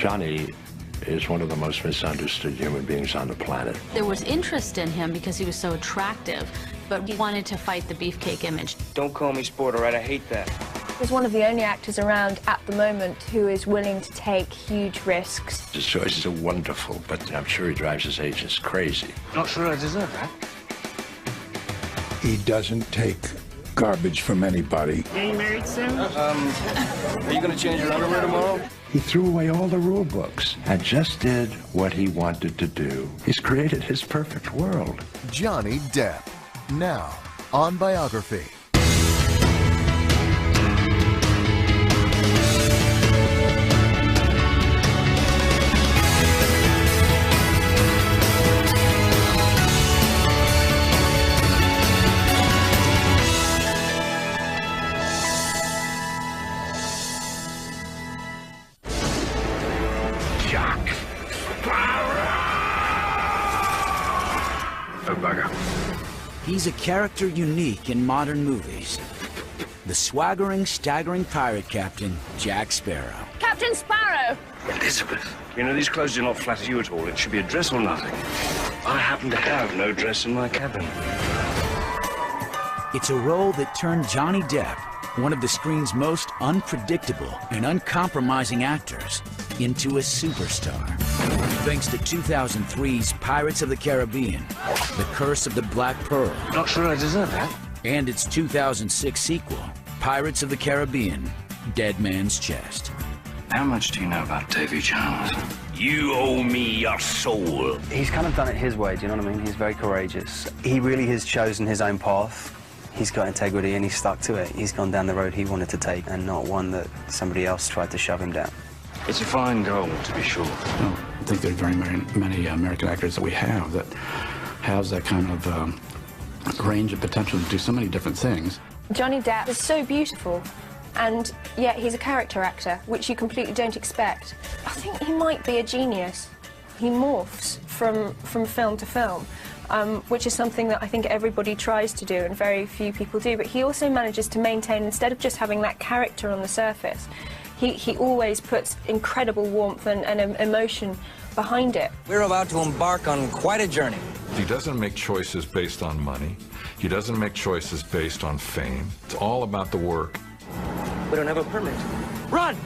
Johnny is one of the most misunderstood human beings on the planet. There was interest in him because he was so attractive, but he wanted to fight the beefcake image. Don't call me sport, all right? I hate that. He's one of the only actors around at the moment who is willing to take huge risks. His choices are wonderful, but I'm sure he drives his agents crazy. Not sure I deserve that. He doesn't take garbage from anybody. Getting married soon? Are you gonna change your underwear tomorrow? He threw away all the rule books and just did what he wanted to do. He's created his perfect world. Johnny Depp, now on Biography. He's a character unique in modern movies. The swaggering, staggering pirate captain, Jack Sparrow. Captain Sparrow! Elizabeth, you know, these clothes do not flatter you at all. It should be a dress or nothing. I happen to have no dress in my cabin. It's a role that turned Johnny Depp, one of the screen's most unpredictable and uncompromising actors, into a superstar. Thanks to 2003's Pirates of the Caribbean, The Curse of the Black Pearl. Not sure I deserve that. And its 2006 sequel, Pirates of the Caribbean, Dead Man's Chest. How much do you know about Davy Jones? You owe me your soul. He's kind of done it his way, do you know what I mean? He's very courageous. He really has chosen his own path. He's got integrity and he's stuck to it. He's gone down the road he wanted to take and not one that somebody else tried to shove him down. It's a fine goal, to be sure. I don't think there are very many American actors that we have that has that kind of range of potential to do so many different things. Johnny Depp is so beautiful, and yet he's a character actor, which you completely don't expect. I think he might be a genius. He morphs from film to film, which is something that I think everybody tries to do and very few people do, but he also manages to maintain, instead of just having that character on the surface, he always puts incredible warmth and emotion behind it. We're about to embark on quite a journey. He doesn't make choices based on money. He doesn't make choices based on fame. It's all about the work. We don't have a permit. Run!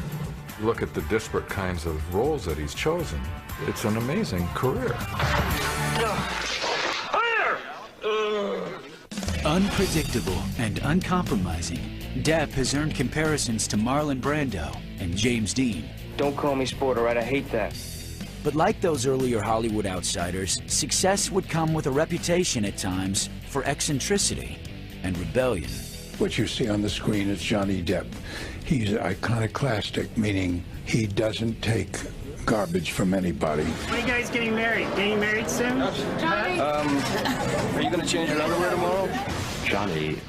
Look at the disparate kinds of roles that he's chosen. It's an amazing career. Unpredictable and uncompromising, Depp has earned comparisons to Marlon Brando and James Dean. Don't call me sport, all right? I hate that. But like those earlier Hollywood outsiders, success would come with a reputation at times for eccentricity and rebellion. What you see on the screen is Johnny Depp. He's iconoclastic, meaning he doesn't take garbage from anybody. When are you guys getting married? Getting married soon? Johnny! Are you gonna change your underwear tomorrow? Johnny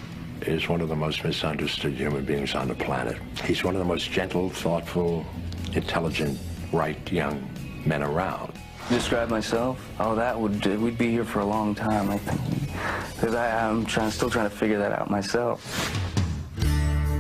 is one of the most misunderstood human beings on the planet. He's one of the most gentle, thoughtful, intelligent, bright young men around. Describe myself? Oh, we'd be here for a long time, I think. Because I'm still trying to figure that out myself.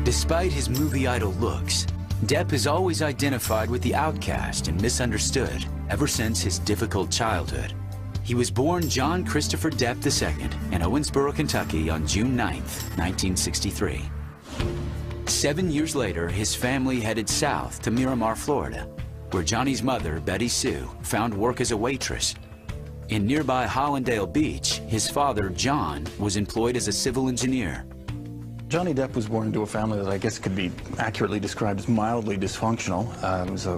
Despite his movie idol looks, Depp has always identified with the outcast and misunderstood ever since his difficult childhood. He was born John Christopher Depp II in Owensboro, Kentucky on June 9th, 1963. 7 years later, his family headed south to Miramar, Florida, where Johnny's mother, Betty Sue, found work as a waitress. In nearby Hollandale Beach, his father, John, was employed as a civil engineer. Johnny Depp was born into a family that I guess could be accurately described as mildly dysfunctional. It was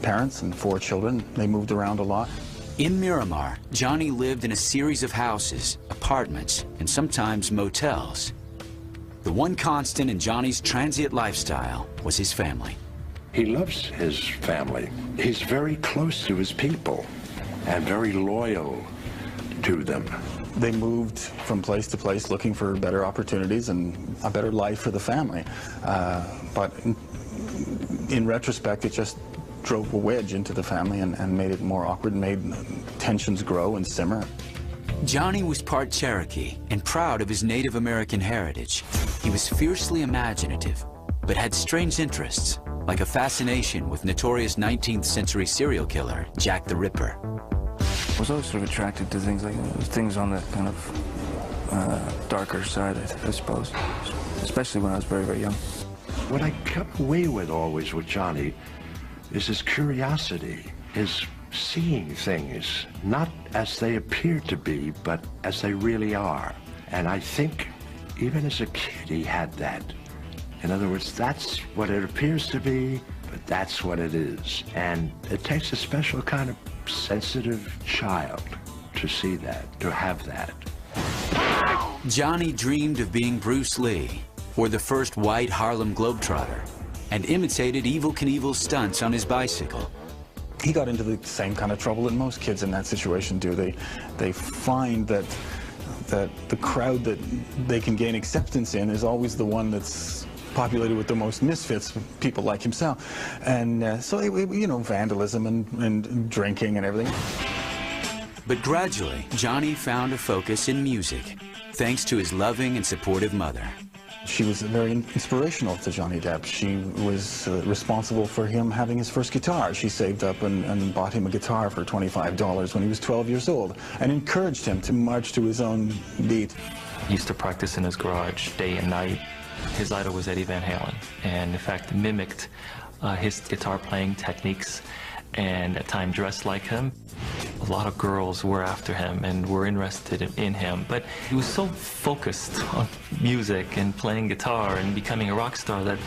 parents and 4 children. They moved around a lot. In Miramar, Johnny lived in a series of houses, apartments, and sometimes motels. The one constant in Johnny's transient lifestyle was his family. He loves his family. He's very close to his people and very loyal to them. They moved from place to place looking for better opportunities and a better life for the family. But in retrospect, it just drove a wedge into the family and made it more awkward, made tensions grow and simmer. Johnny was part Cherokee and proud of his Native American heritage. He was fiercely imaginative, but had strange interests like a fascination with notorious 19th century serial killer Jack the Ripper. I was always sort of attracted to things like things on the kind of darker side, I suppose, especially when I was very, very young. What I come away with always with Johnny is his curiosity, his seeing things not as they appear to be, but as they really are. And I think even as a kid he had that. In other words, that's what it appears to be, but that's what it is. And it takes a special kind of sensitive child to see that, to have that. Johnny dreamed of being Bruce Lee, or the first white Harlem Globetrotter, and imitated Evel Knievel's stunts on his bicycle. He got into the same kind of trouble that most kids in that situation do. They find that the crowd that they can gain acceptance in is always the one that's populated with the most misfits, people like himself. And so, you know, vandalism and drinking and everything. But gradually, Johnny found a focus in music, thanks to his loving and supportive mother. She was very inspirational to Johnny Depp. She was responsible for him having his first guitar. She saved up and bought him a guitar for $25 when he was 12 years old and encouraged him to march to his own beat. He used to practice in his garage day and night. His idol was Eddie Van Halen, and in fact mimicked his guitar playing techniques and at times dressed like him. A lot of girls were after him and were interested in him, but he was so focused on music and playing guitar and becoming a rock star that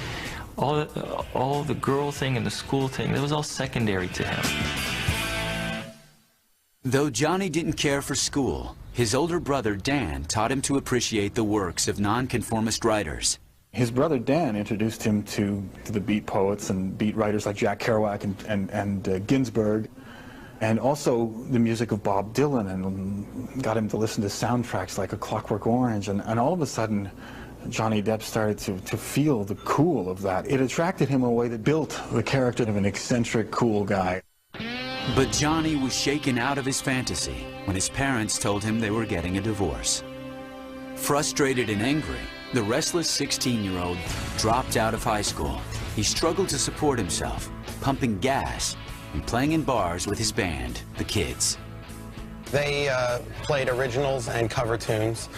all the girl thing and the school thing, it was all secondary to him. Though Johnny didn't care for school, his older brother Dan taught him to appreciate the works of nonconformist writers. His brother Dan introduced him to the beat poets and beat writers like Jack Kerouac and Ginsberg, and also the music of Bob Dylan, and got him to listen to soundtracks like A Clockwork Orange, and all of a sudden Johnny Depp started to feel the cool of that. It attracted him in a way that built the character of an eccentric, cool guy. But Johnny was shaken out of his fantasy when his parents told him they were getting a divorce. Frustrated and angry, the restless 16-year-old dropped out of high school. He struggled to support himself, pumping gas and playing in bars with his band, The Kids. They played originals and cover tunes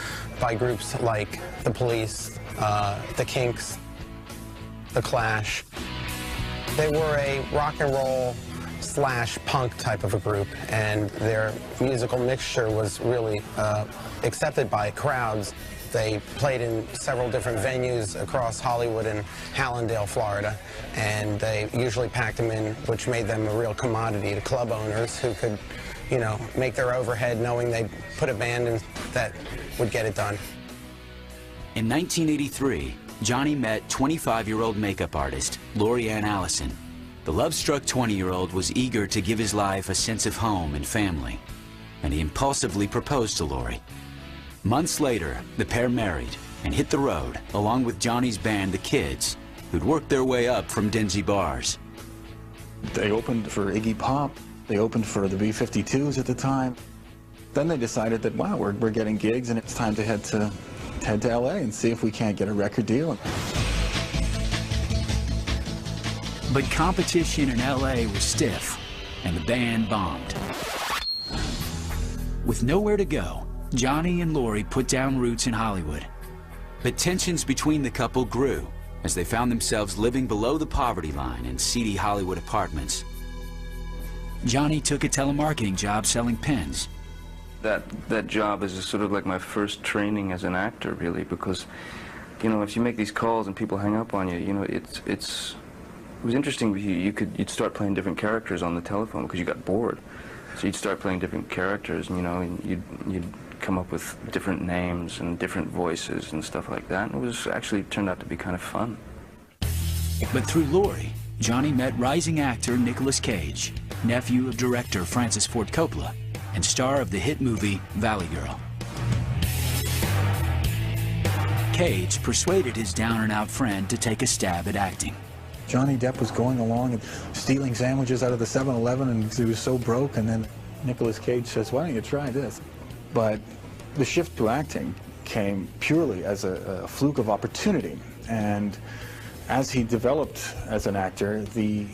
by groups like The Police, The Kinks, The Clash. They were a rock and roll / punk type of a group, and their musical mixture was really accepted by crowds. They played in several different venues across Hollywood and Hallandale, Florida, and they usually packed them in, which made them a real commodity to club owners who could, you know, make their overhead knowing they'd put a band in that would get it done. In 1983, Johnny met 25-year-old makeup artist Lori Ann Allison. The love-struck 20-year-old was eager to give his life a sense of home and family, and he impulsively proposed to Lori. Months later, the pair married and hit the road, along with Johnny's band, The Kids, who'd worked their way up from dingy bars. They opened for Iggy Pop. They opened for the B-52s at the time. Then they decided that, wow, we're getting gigs, and it's time to head to L.A. and see if we can't get a record deal. But competition in L.A. was stiff, and the band bombed. With nowhere to go, Johnny and Lori put down roots in Hollywood. But tensions between the couple grew as they found themselves living below the poverty line in seedy Hollywood apartments. Johnny took a telemarketing job selling pens. That job is sort of like my first training as an actor, really, because, you know, if you make these calls and people hang up on you, you know, it was interesting. You'd start playing different characters on the telephone because you got bored. So you'd start playing different characters, and, you know, and you'd come up with different names and different voices and stuff like that. And it was actually turned out to be kind of fun. But through Lori, Johnny met rising actor Nicolas Cage, nephew of director Francis Ford Coppola, and star of the hit movie Valley Girl. Cage persuaded his down-and-out friend to take a stab at acting. Johnny Depp was going along and stealing sandwiches out of the 7-Eleven, and he was so broke, and then Nicolas Cage says, why don't you try this? But the shift to acting came purely as a fluke of opportunity, and as he developed as an actor, the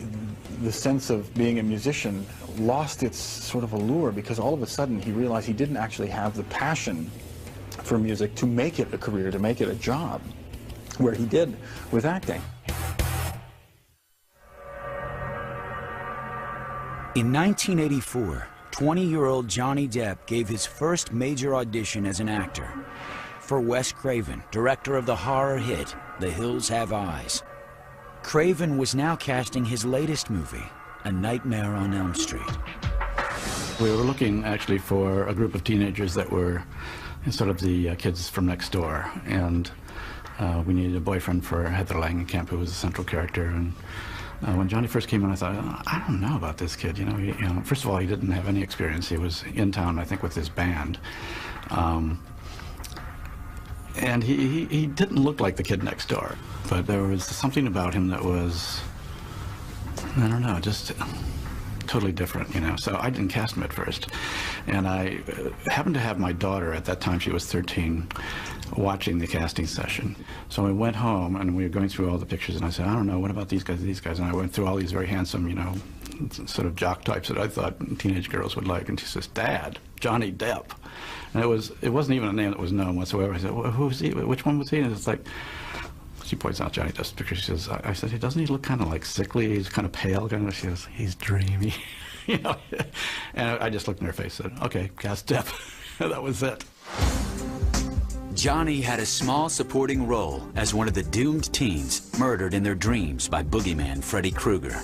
sense of being a musician lost its sort of allure, because all of a sudden he realized he didn't actually have the passion for music to make it a career, to make it a job, where he did with acting. In 1984, 20-year-old Johnny Depp gave his first major audition as an actor for Wes Craven, director of the horror hit The Hills Have Eyes. Craven was now casting his latest movie, A Nightmare on Elm Street. We were looking actually for a group of teenagers that were sort of the kids from next door, and we needed a boyfriend for Heather Langenkamp, who was a central character. And when Johnny first came in, I thought, oh, I don't know about this kid. You know, first of all, he didn't have any experience. He was in town, I think, with his band. And he didn't look like the kid next door. But there was something about him that was, I don't know, just totally different, you know. So I didn't cast him at first. And I happened to have my daughter at that time, she was 13, watching the casting session. So I went home and we were going through all the pictures, and I said, I don't know, what about these guys, and I went through all these very handsome, you know, sort of jock types that I thought teenage girls would like, and she says, Dad, Johnny Depp. And it wasn't even a name that was known whatsoever. I said, well, who was he? Which one was he? And it's like, she points out Johnny Depp's picture. She says, I said, doesn't he look kind of like sickly? He's kind of pale. She says, he's dreamy. You know? And I just looked in her face and said, okay, cast Depp. That was it. Johnny had a small supporting role as one of the doomed teens murdered in their dreams by boogeyman Freddy Krueger.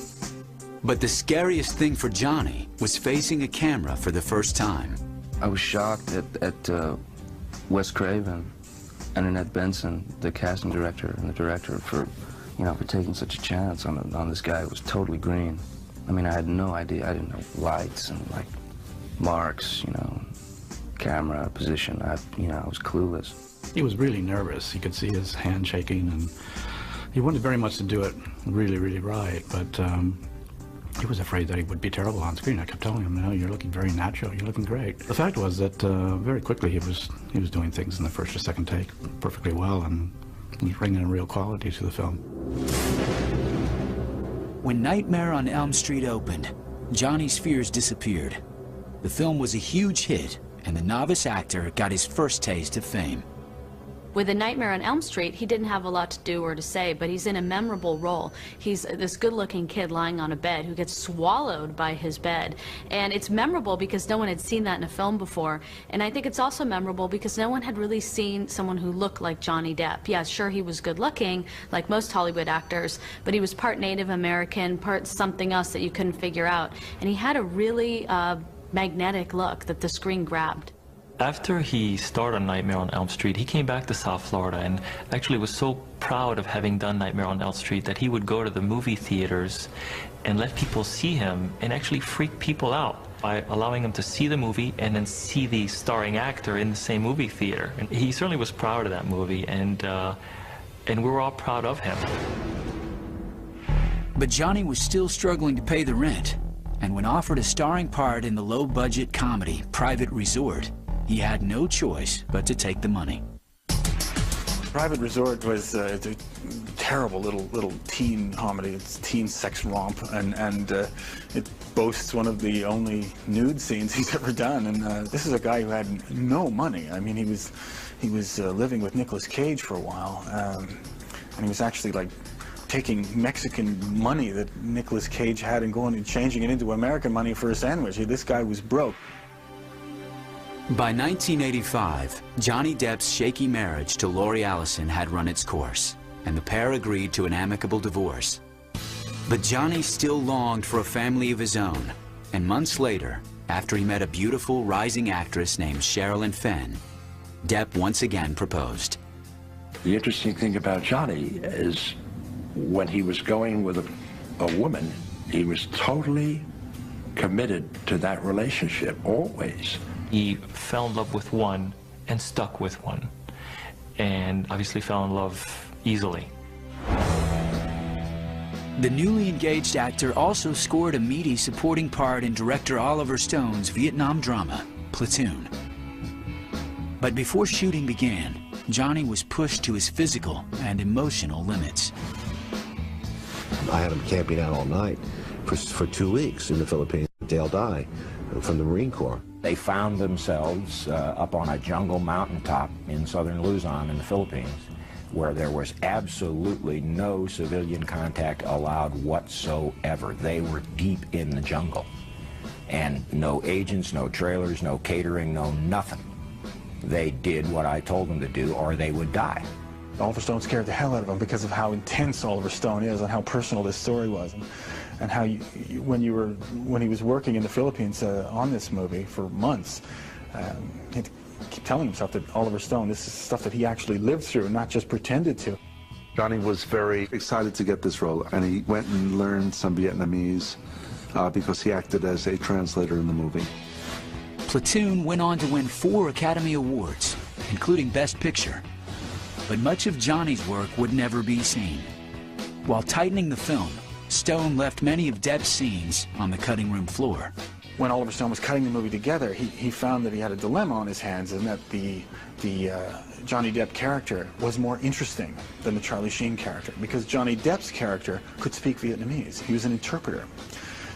But the scariest thing for Johnny was facing a camera for the first time. I was shocked at Wes Craven and Annette Benson, the casting director and the director, for taking such a chance on this guy who was totally green. I mean, I had no idea. I didn't know lights and like marks, camera position. I was clueless. He was really nervous. You could see his hand shaking, and he wanted very much to do it really, really right, but he was afraid that he would be terrible on screen. I kept telling him, no, you're looking very natural, you're looking great. The fact was that very quickly he was doing things in the first or second take perfectly well, and he was bringing in real quality to the film. When Nightmare on Elm Street opened, Johnny's fears disappeared. The film was a huge hit, and the novice actor got his first taste of fame. With A Nightmare on Elm Street, he didn't have a lot to do or to say, but he's in a memorable role. He's this good-looking kid lying on a bed who gets swallowed by his bed. And it's memorable because no one had seen that in a film before. And I think it's also memorable because no one had really seen someone who looked like Johnny Depp. Yeah, sure, he was good-looking, like most Hollywood actors, but he was part Native American, part something else that you couldn't figure out. And he had a really magnetic look that the screen grabbed. After he starred on Nightmare on Elm Street, he came back to South Florida and actually was so proud of having done Nightmare on Elm Street that he would go to the movie theaters and let people see him and actually freak people out by allowing them to see the movie and then see the starring actor in the same movie theater. And he certainly was proud of that movie, and we were all proud of him. But Johnny was still struggling to pay the rent, and when offered a starring part in the low-budget comedy Private Resort, he had no choice but to take the money. Private Resort was a terrible little teen comedy. It's teen sex romp, and it boasts one of the only nude scenes he's ever done. And this is a guy who had no money. I mean, he was living with Nicolas Cage for a while, and he was actually like taking Mexican money that Nicolas Cage had and going and changing it into American money for a sandwich. This guy was broke. By 1985, Johnny Depp's shaky marriage to Lori Allison had run its course, and the pair agreed to an amicable divorce. But Johnny still longed for a family of his own, and months later, after he met a beautiful rising actress named Sherilyn Fenn, Depp once again proposed. The interesting thing about Johnny is when he was going with a woman, he was totally committed to that relationship, always. He fell in love with one and stuck with one, and obviously fell in love easily. The newly engaged actor also scored a meaty supporting part in director Oliver Stone's Vietnam drama, Platoon. But before shooting began, Johnny was pushed to his physical and emotional limits. I had him camping out all night for 2 weeks in the Philippines. Dale Dye from the Marine Corps. They found themselves up on a jungle mountaintop in southern Luzon in the Philippines, where there was absolutely no civilian contact allowed whatsoever. They were deep in the jungle. And no agents, no trailers, no catering, no nothing. They did what I told them to do, or they would die. Oliver Stone scared the hell out of him because of how intense Oliver Stone is and how personal this story was, and how when he was working in the Philippines on this movie for months, he'd keep telling himself that Oliver Stone, this is stuff that he actually lived through, not just pretended to. Johnny was very excited to get this role, and he went and learned some Vietnamese because he acted as a translator in the movie. Platoon went on to win 4 Academy Awards, including Best Picture. But much of Johnny's work would never be seen. While tightening the film, Stone left many of Depp's scenes on the cutting room floor. When Oliver Stone was cutting the movie together, he found that he had a dilemma on his hands, and that the Johnny Depp character was more interesting than the Charlie Sheen character, because Johnny Depp's character could speak Vietnamese. He was an interpreter.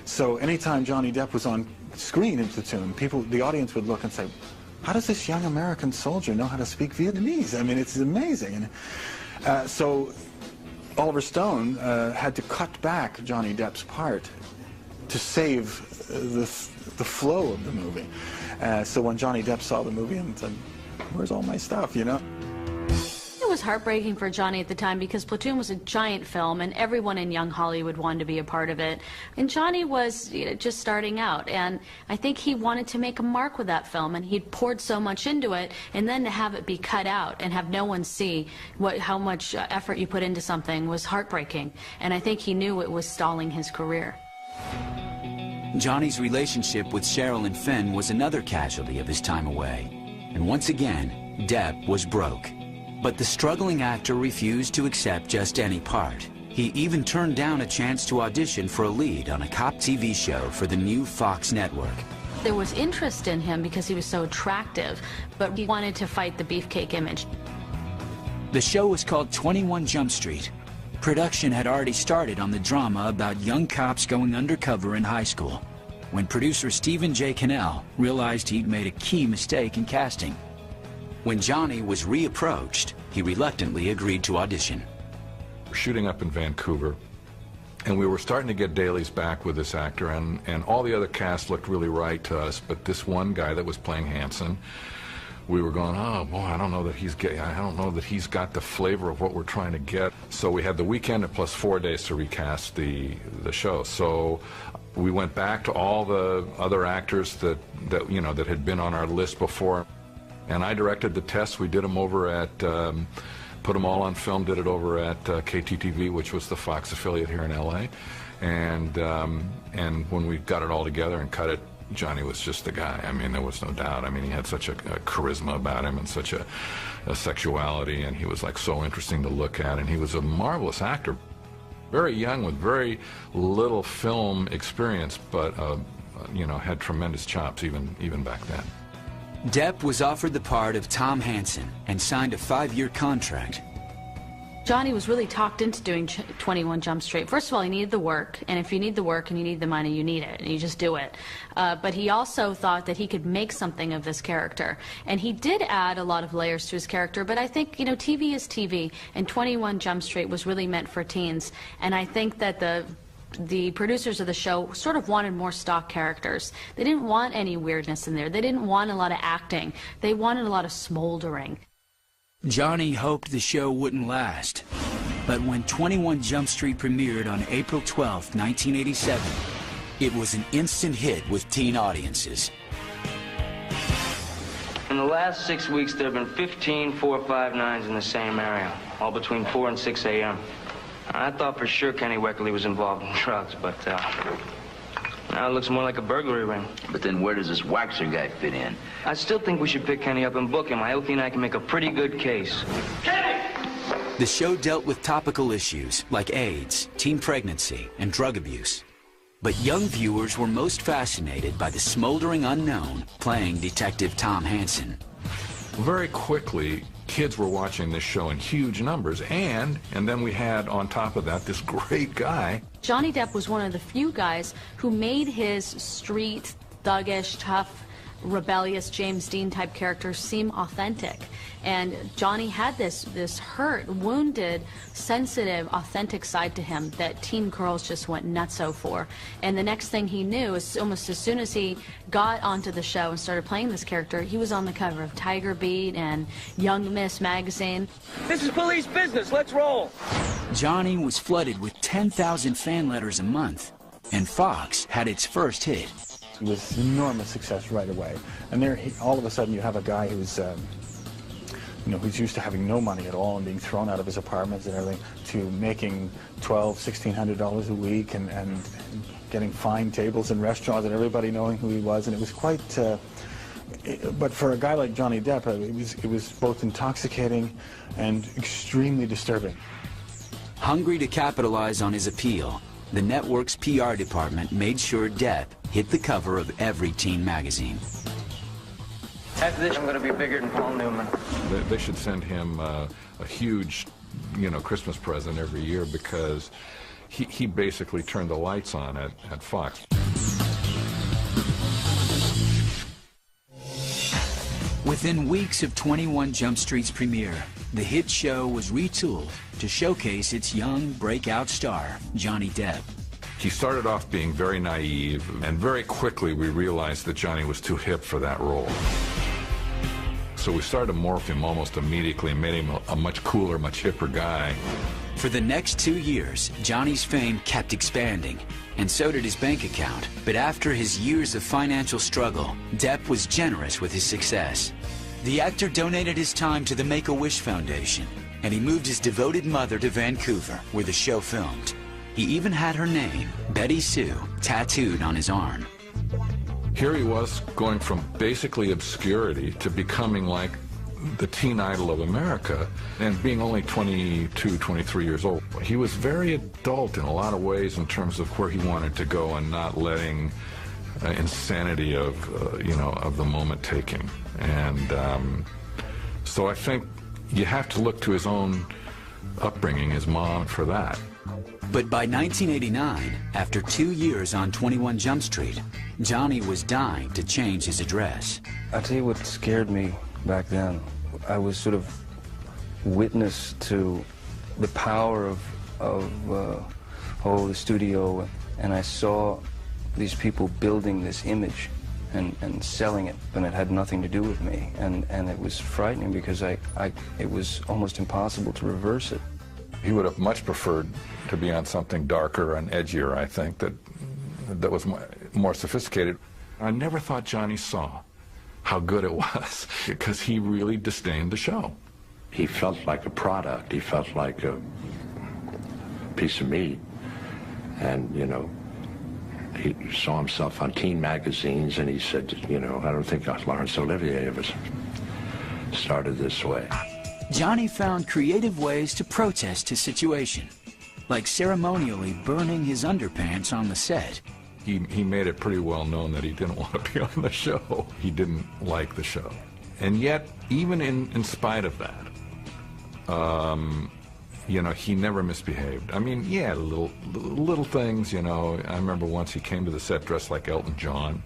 So anytime Johnny Depp was on screen in Platoon, the audience would look and say, how does this young American soldier know how to speak Vietnamese? I mean, it's amazing. And so Oliver Stone had to cut back Johnny Depp's part to save the flow of the movie. So when Johnny Depp saw the movie and said, where's all my stuff, you know? It was heartbreaking for Johnny at the time because Platoon was a giant film and everyone in young Hollywood wanted to be a part of it. And Johnny was just starting out, and I think he wanted to make a mark with that film, and he'd poured so much into it, and then to have it be cut out and have no one see how much effort you put into something was heartbreaking. And I think he knew it was stalling his career. Johnny's relationship with Cheryl and Finn was another casualty of his time away. And once again, Depp was broke. But the struggling actor refused to accept just any part. He even turned down a chance to audition for a lead on a cop TV show for the new Fox network. There was interest in him because he was so attractive, but he wanted to fight the beefcake image. The show was called 21 Jump Street. Production had already started on the drama about young cops going undercover in high school, when producer Stephen J. Cannell realized he'd made a key mistake in casting. When Johnny was reapproached, he reluctantly agreed to audition. We're shooting up in Vancouver, and we were starting to get dailies back with this actor, and all the other cast looked really right to us, but this one guy that was playing Hanson, we were going, oh boy, I don't know that he's got the flavor of what we're trying to get. So we had the weekend and plus 4 days to recast the show. So we went back to all the other actors that had been on our list before. And I directed the tests. We did them over at, put them all on film, did it over at KTTV, which was the Fox affiliate here in LA. And when we got it all together and cut it, Johnny was just the guy. I mean, there was no doubt. I mean, he had such a charisma about him and such a sexuality, and he was like so interesting to look at, and he was a marvelous actor. Very young with very little film experience, but had tremendous chops even back then. Depp was offered the part of Tom Hanson and signed a 5-year contract. Johnny was really talked into doing 21 Jump Street. First of all, he needed the work, and if you need the work and you need the money, you need it, and you just do it. But he also thought that he could make something of this character, and he did add a lot of layers to his character, but I think, TV is TV, and 21 Jump Street was really meant for teens, and I think that the producers of the show sort of wanted more stock characters. They didn't want any weirdness in there. They didn't want a lot of acting. They wanted a lot of smoldering. Johnny hoped the show wouldn't last. But when 21 Jump Street premiered on April 12, 1987, it was an instant hit with teen audiences. In the last 6 weeks, there have been 15 459s in the same area, all between 4 and 6 a.m. I thought for sure Kenny Weckerly was involved in drugs, but now it looks more like a burglary ring. But then where does this Waxer guy fit in? I still think we should pick Kenny up and book him. Aoki and I can make a pretty good case. Kenny! The show dealt with topical issues like AIDS, teen pregnancy, and drug abuse. But young viewers were most fascinated by the smoldering unknown playing Detective Tom Hanson. Very quickly, kids were watching this show in huge numbers, and then we had, on top of that, this great guy. Johnny Depp was one of the few guys who made his street, thuggish, tough, rebellious James Dean type character seem authentic. And Johnny had this hurt, wounded, sensitive, authentic side to him that teen girls just went nutso for. And the next thing he knew, is almost as soon as he got onto the show and started playing this character, he was on the cover of Tiger Beat and Young Miss magazine. This is police business. Let's roll. Johnny was flooded with 10,000 fan letters a month, and Fox had its first hit. It was enormous success right away. And there, all of a sudden, you have a guy who's, who's used to having no money at all and being thrown out of his apartments and everything, to making $1,200, $1,600 a week and getting fine tables in restaurants and everybody knowing who he was. And it was quite, but for a guy like Johnny Depp, it was both intoxicating and extremely disturbing. Hungry to capitalize on his appeal, the network's PR department made sure Depp hit the cover of every teen magazine. After this, I'm going to be bigger than Paul Newman. They should send him a huge, Christmas present every year, because he basically turned the lights on at Fox. Within weeks of 21 Jump Street's premiere, the hit show was retooled to showcase its young breakout star, Johnny Depp. He started off being very naive, and very quickly we realized that Johnny was too hip for that role. So we started to morph him almost immediately and made him a much cooler, much hipper guy. For the next 2 years, Johnny's fame kept expanding, and so did his bank account. But after his years of financial struggle, Depp was generous with his success. The actor donated his time to the Make-A-Wish Foundation, and he moved his devoted mother to Vancouver, where the show filmed. He even had her name, Betty Sue, tattooed on his arm. Here he was, going from basically obscurity to becoming like the teen idol of America, and being only 22, 23 years old. He was very adult in a lot of ways in terms of where he wanted to go, and not letting insanity of the moment take him. And so I think you have to look to his own upbringing, his mom, for that. But by 1989, after 2 years on 21 Jump Street, Johnny was dying to change his address. I'll tell you what scared me back then. I was sort of witness to the power of the studio, and I saw these people building this image and selling it, and it had nothing to do with me. And it was frightening, because it was almost impossible to reverse it. He would have much preferred to be on something darker and edgier, I think, that was more sophisticated. I never thought Johnny saw how good it was, because he really disdained the show. He felt like a product. He felt like a piece of meat. And, he saw himself on teen magazines, and he said, I don't think Laurence Olivier ever started this way. Johnny found creative ways to protest his situation, like ceremonially burning his underpants on the set. He made it pretty well known that he didn't want to be on the show. He didn't like the show. And yet, even in spite of that, he never misbehaved. I mean, yeah, little things, I remember once he came to the set dressed like Elton John.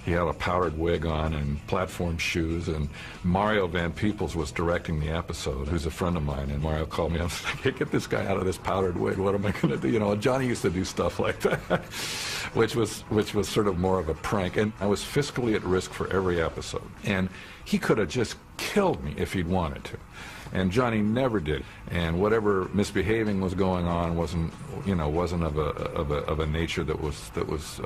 He had a powdered wig on and platform shoes, and Mario Van Peebles was directing the episode, who's a friend of mine, and Mario called me up and said, "Hey, get this guy out of this powdered wig, what am I going to do?" And Johnny used to do stuff like that, which was sort of more of a prank, and I was fiscally at risk for every episode, and he could have just killed me if he'd wanted to. And Johnny never did. And whatever misbehaving was going on wasn't of a nature that was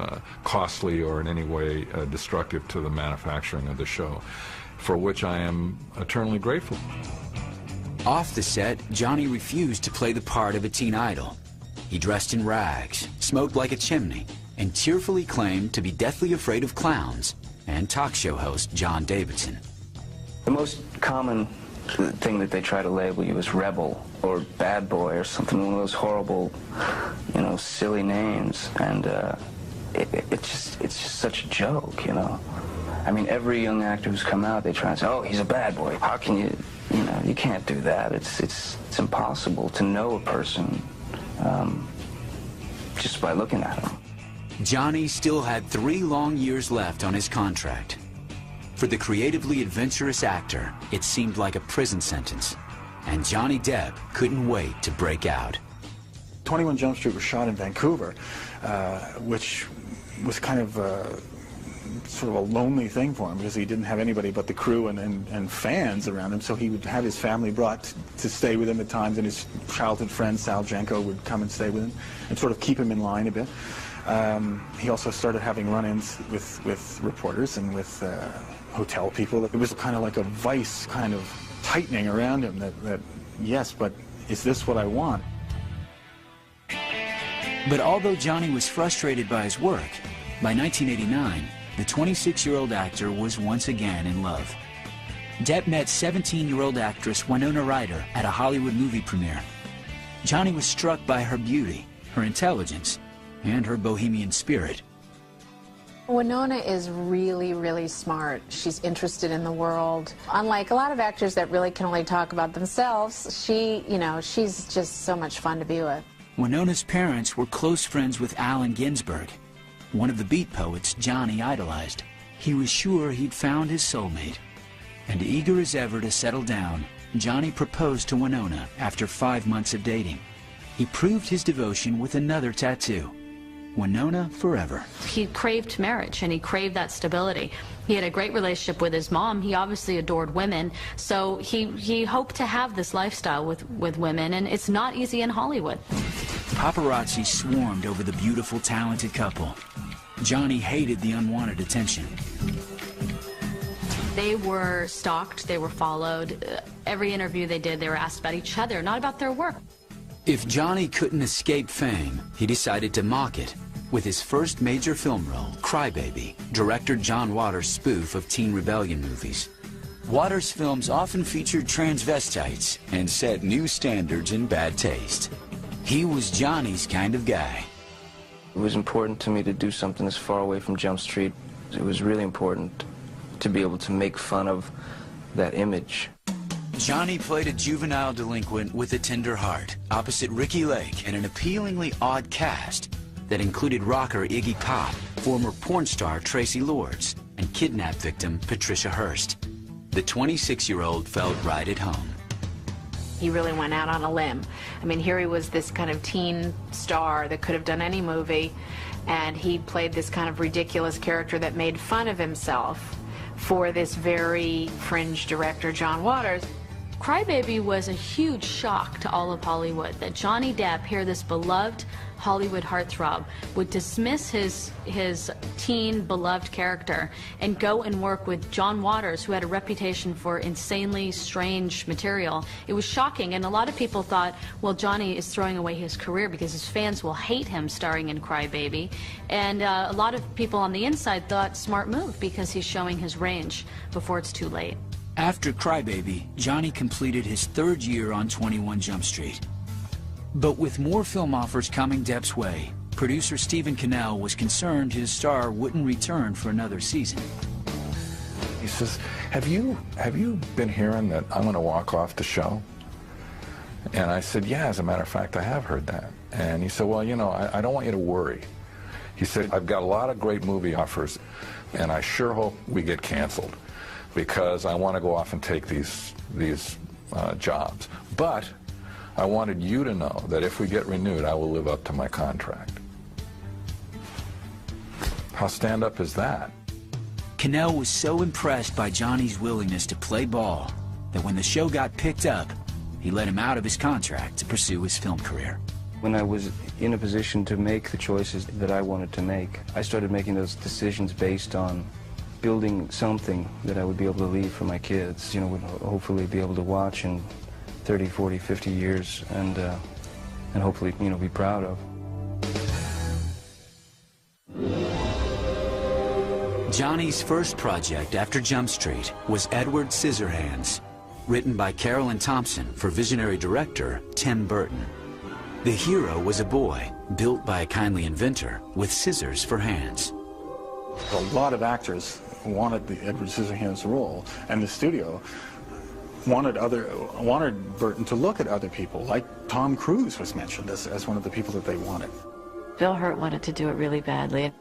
costly or in any way destructive to the manufacturing of the show, for which I am eternally grateful. Off the set, Johnny refused to play the part of a teen idol. He dressed in rags, smoked like a chimney, and tearfully claimed to be deathly afraid of clowns and talk show host John Davidson. The most common thing that they try to label you as rebel or bad boy or something, one of those horrible, silly names, and it's just such a joke, I mean, every young actor who's come out, they try and say, oh, he's a bad boy. How can you, you know, you can't do that. It's impossible to know a person just by looking at him. Johnny still had 3 long years left on his contract. For the creatively adventurous actor, it seemed like a prison sentence, and Johnny Depp couldn't wait to break out. 21 Jump Street was shot in Vancouver, which was kind of sort of a lonely thing for him because he didn't have anybody but the crew and fans around him, so he would have his family brought to stay with him at times, and his childhood friend Sal Janko would come and stay with him and sort of keep him in line a bit. He also started having run-ins with reporters and with hotel people. It was kind of like a vice kind of tightening around him that yes, but is this what I want? But although Johnny was frustrated by his work, by 1989, the 26-year-old actor was once again in love. Depp met 17-year-old actress Winona Ryder at a Hollywood movie premiere. Johnny was struck by her beauty, her intelligence, and her bohemian spirit. Winona is really, really smart. She's interested in the world. Unlike a lot of actors that really can only talk about themselves, she's just so much fun to be with. Winona's parents were close friends with Allen Ginsberg, one of the beat poets Johnny idolized. He was sure he'd found his soulmate. And eager as ever to settle down, Johnny proposed to Winona after 5 months of dating. He proved his devotion with another tattoo. Winona forever. He craved marriage, and he craved that stability. He had a great relationship with his mom. He obviously adored women, so he hoped to have this lifestyle with women, and it's not easy in Hollywood. Paparazzi swarmed over the beautiful, talented couple. Johnny hated the unwanted attention. They were stalked, they were followed. Every interview they did, they were asked about each other, not about their work. If Johnny couldn't escape fame, he decided to mock it with his first major film role, Crybaby, director John Waters' spoof of teen rebellion movies. Waters' films often featured transvestites and set new standards in bad taste. He was Johnny's kind of guy. It was important to me to do something as far away from Jump Street. It was really important to be able to make fun of that image. Johnny played a juvenile delinquent with a tender heart, opposite Ricky Lake and an appealingly odd cast that included rocker Iggy Pop, former porn star Tracy Lords, and kidnap victim Patricia Hearst. The 26-year-old felt right at home. He really went out on a limb. I mean, here he was, this kind of teen star that could have done any movie, and he played this kind of ridiculous character that made fun of himself for this very fringe director, John Waters. Crybaby was a huge shock to all of Hollywood, that Johnny Depp, here this beloved Hollywood heartthrob, would dismiss his teen beloved character and go and work with John Waters, who had a reputation for insanely strange material. It was shocking, and a lot of people thought, well, Johnny is throwing away his career because his fans will hate him starring in Crybaby. And a lot of people on the inside thought, smart move, because he's showing his range before it's too late. After Crybaby, Johnny completed his 3rd year on 21 Jump Street. But with more film offers coming Depp's way, producer Stephen Cannell was concerned his star wouldn't return for another season. He says, have you been hearing that I'm going to walk off the show? And I said, yeah, as a matter of fact, I have heard that. And he said, well, you know, I don't want you to worry. He said, I've got a lot of great movie offers, and I sure hope we get canceled, because I want to go off and take these jobs. But I wanted you to know that if we get renewed, I will live up to my contract. How stand-up is that? Cannell was so impressed by Johnny's willingness to play ball that when the show got picked up, he let him out of his contract to pursue his film career. When I was in a position to make the choices that I wanted to make, I started making those decisions based on building something that I would be able to leave for my kids, would hopefully be able to watch in 30, 40, 50 years and hopefully, be proud of. Johnny's first project after Jump Street was Edward Scissorhands, written by Carolyn Thompson for visionary director Tim Burton. The hero was a boy built by a kindly inventor with scissors for hands. A lot of actors wanted the Edward Scissorhands role, and the studio wanted Burton to look at other people, like Tom Cruise was mentioned as one of the people that they wanted. Bill Hurt wanted to do it really badly.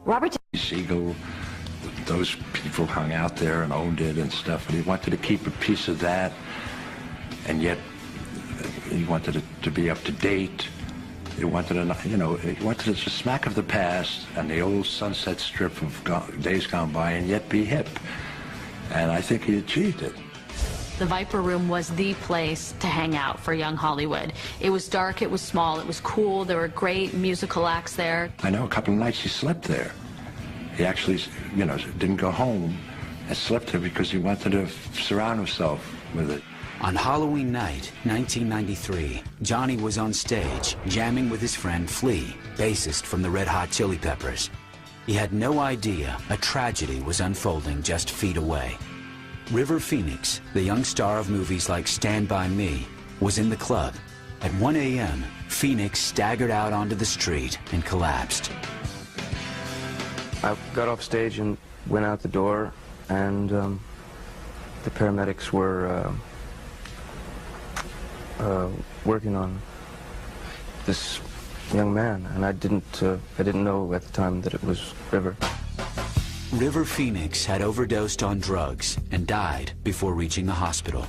Robert Siegel, those people hung out there and owned it and stuff, and he wanted to keep a piece of that, and yet he wanted it to be up to date. He wanted he wanted a smack of the past and the old Sunset Strip of days gone by, and yet be hip. And I think he achieved it. The Viper Room was the place to hang out for young Hollywood. It was dark, it was small, it was cool, there were great musical acts there. I know a couple of nights he slept there. He actually, didn't go home and slept there because he wanted to surround himself with it. On Halloween night, 1993, Johnny was on stage, jamming with his friend Flea, bassist from the Red Hot Chili Peppers. He had no idea a tragedy was unfolding just feet away. River Phoenix, the young star of movies like Stand By Me, was in the club. At 1 a.m., Phoenix staggered out onto the street and collapsed. I got off stage and went out the door, and the paramedics were working on this young man, and I didn't know at the time that it was River. River Phoenix had overdosed on drugs and died before reaching the hospital.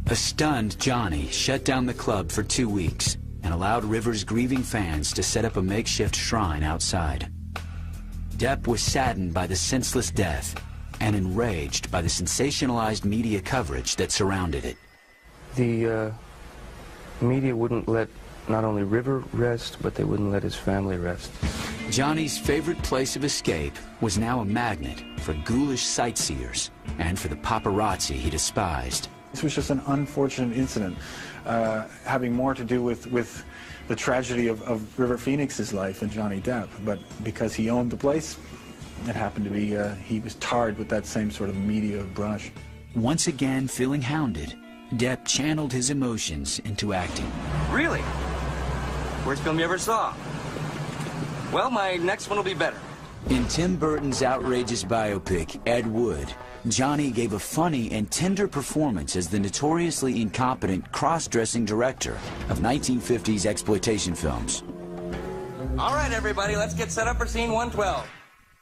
A stunned Johnny shut down the club for 2 weeks and allowed River's grieving fans to set up a makeshift shrine outside. Depp was saddened by the senseless death and enraged by the sensationalized media coverage that surrounded it. The media wouldn't let not only River rest, but they wouldn't let his family rest. Johnny's favorite place of escape was now a magnet for ghoulish sightseers and for the paparazzi he despised. This was just an unfortunate incident, having more to do with the tragedy of River Phoenix's life and Johnny Depp. But because he owned the place, it happened to be he was tarred with that same sort of media brush. Once again feeling hounded, Depp channeled his emotions into acting. Really? Worst film you ever saw? Well, my next one will be better. In Tim Burton's outrageous biopic, Ed Wood, Johnny gave a funny and tender performance as the notoriously incompetent cross-dressing director of 1950s exploitation films. All right, everybody, let's get set up for scene 112.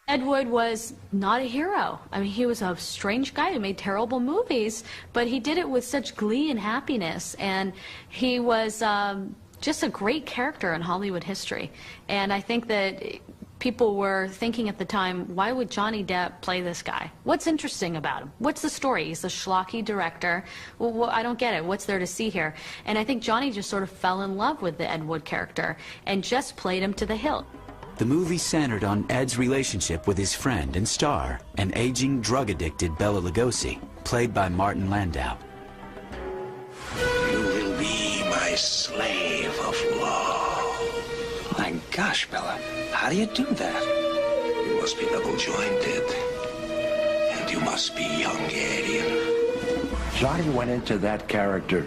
Ed Wood was not a hero. I mean, he was a strange guy who made terrible movies, but he did it with such glee and happiness, and he was just a great character in Hollywood history. And I think that people were thinking at the time, why would Johnny Depp play this guy? What's interesting about him? What's the story? He's a schlocky director. Well, I don't get it. What's there to see here? And I think Johnny just sort of fell in love with the Ed Wood character and just played him to the hilt. The movie centered on Ed's relationship with his friend and star, an aging, drug-addicted Bela Lugosi, played by Martin Landau. You will be my slave of law. My gosh, Bella, how do you do that? You must be double-jointed, and you must be Hungarian. Johnny went into that character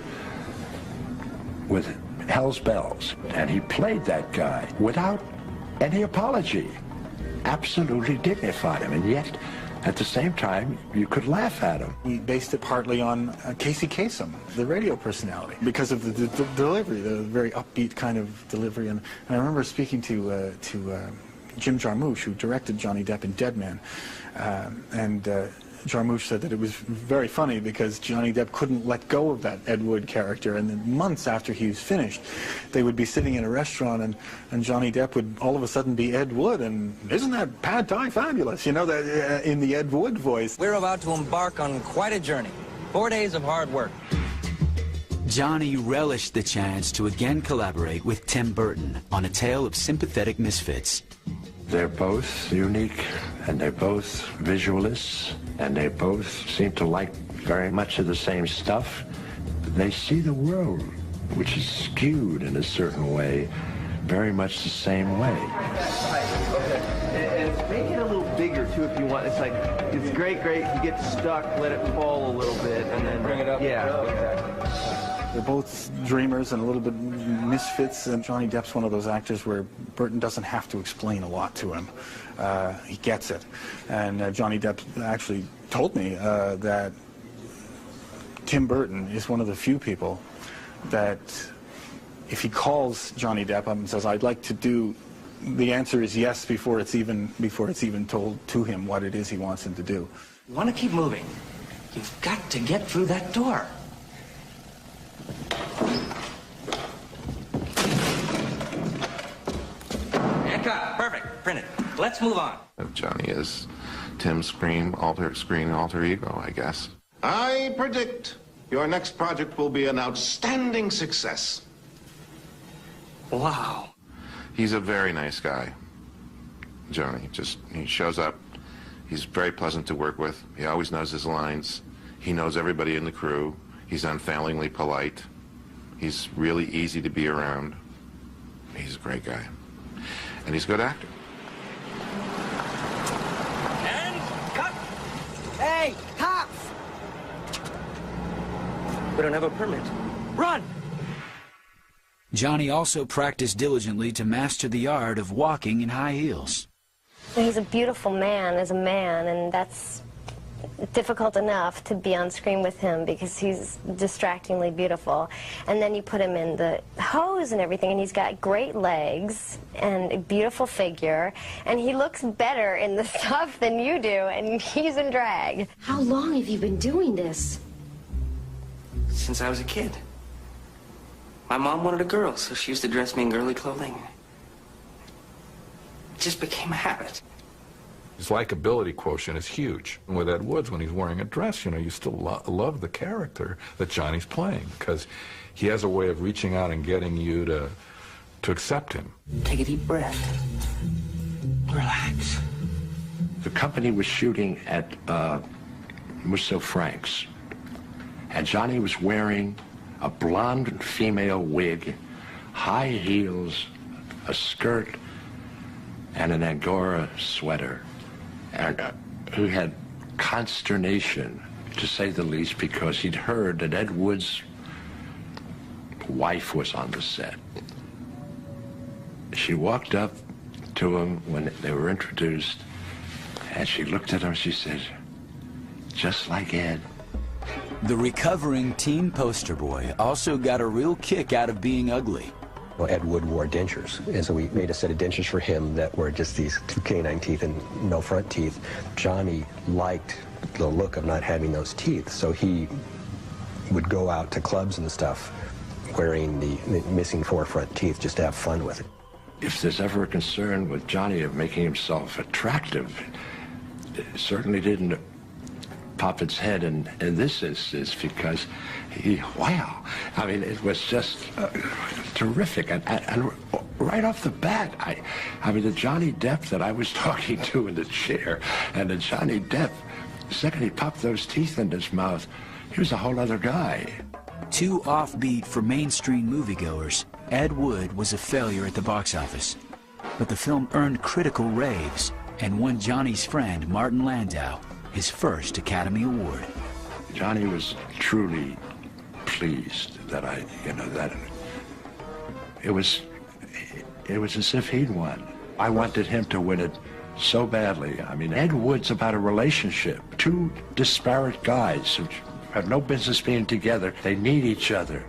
with hell's bells, and he played that guy without any apology. Absolutely dignified him, and yet at the same time you could laugh at him. We based it partly on Casey Kasem, the radio personality, because of the delivery, the very upbeat kind of delivery. And I remember speaking to Jim Jarmusch, who directed Johnny Depp in Dead Man, and Jarmusch said that it was very funny because Johnny Depp couldn't let go of that Ed Wood character, and then months after he was finished, they would be sitting in a restaurant, and Johnny Depp would all of a sudden be Ed Wood, and isn't that pad thai fabulous? You know, that in the Ed Wood voice. We're about to embark on quite a journey. 4 days of hard work. Johnny relished the chance to again collaborate with Tim Burton on a tale of sympathetic misfits. They're both unique, and they're both visualists, and they both seem to like very much of the same stuff. They see the world, which is skewed in a certain way, very much the same way. And make it a little bigger, too, if you want. It's like, it's great, you get stuck, let it fall a little bit, and then bring it up. Yeah, exactly. They're both dreamers and a little bit misfits, and Johnny Depp's one of those actors where Burton doesn't have to explain a lot to him. He gets it. And Johnny Depp actually told me that Tim Burton is one of the few people that if he calls Johnny Depp up and says, "I'd like to do," the answer is yes before it's even told to him what it is he wants him to do. You want to keep moving. You've got to get through that door. And cut. Perfect. Print it. Let's move on. Johnny is Tim's screen alter ego, I guess. I predict your next project will be an outstanding success. Wow. He's a very nice guy, Johnny. He shows up. He's very pleasant to work with. He always knows his lines. He knows everybody in the crew. He's unfailingly polite. He's really easy to be around. He's a great guy. And he's a good actor. And cut! Hey, cops! We don't have a permit. Run! Johnny also practiced diligently to master the art of walking in high heels. He's a beautiful man as a man, and that's difficult enough to be on screen with him because he's distractingly beautiful. And then you put him in the hose and everything, and he's got great legs and a beautiful figure, and he looks better in the stuff than you do, and he's in drag. How long have you been doing this? Since I was a kid. My mom wanted a girl, so she used to dress me in girly clothing. It just became a habit. His likability quotient is huge. And with Ed Wood's, when he's wearing a dress, you still love the character that Johnny's playing, because he has a way of reaching out and getting you to accept him. Take a deep breath. Relax. The company was shooting at Musso Frank's, and Johnny was wearing a blonde female wig, high heels, a skirt, and an Angora sweater, and who had consternation, to say the least, because he'd heard that Ed Wood's wife was on the set. She walked up to him when they were introduced, and she looked at him, she said, "Just like Ed." The recovering teen poster boy also got a real kick out of being ugly. Well, Ed Wood wore dentures, and so we made a set of dentures for him that were just these two canine teeth and no front teeth. Johnny liked the look of not having those teeth, so he would go out to clubs and stuff wearing the missing 4 front teeth just to have fun with it. If there's ever a concern with Johnny of making himself attractive, it certainly didn't pop its head in this instance, because wow, I mean, it was just terrific. And right off the bat, I mean, the Johnny Depp that I was talking to in the chair, and the Johnny Depp, the second he popped those teeth in his mouth, he was a whole other guy. Too offbeat for mainstream moviegoers, Ed Wood was a failure at the box office. But the film earned critical raves and won Johnny's friend, Martin Landau, his first Academy Award. Johnny was truly pleased that that it was as if he'd won. I wanted him to win it so badly. I mean, Ed Wood's about a relationship. 2 disparate guys who have no business being together. They need each other.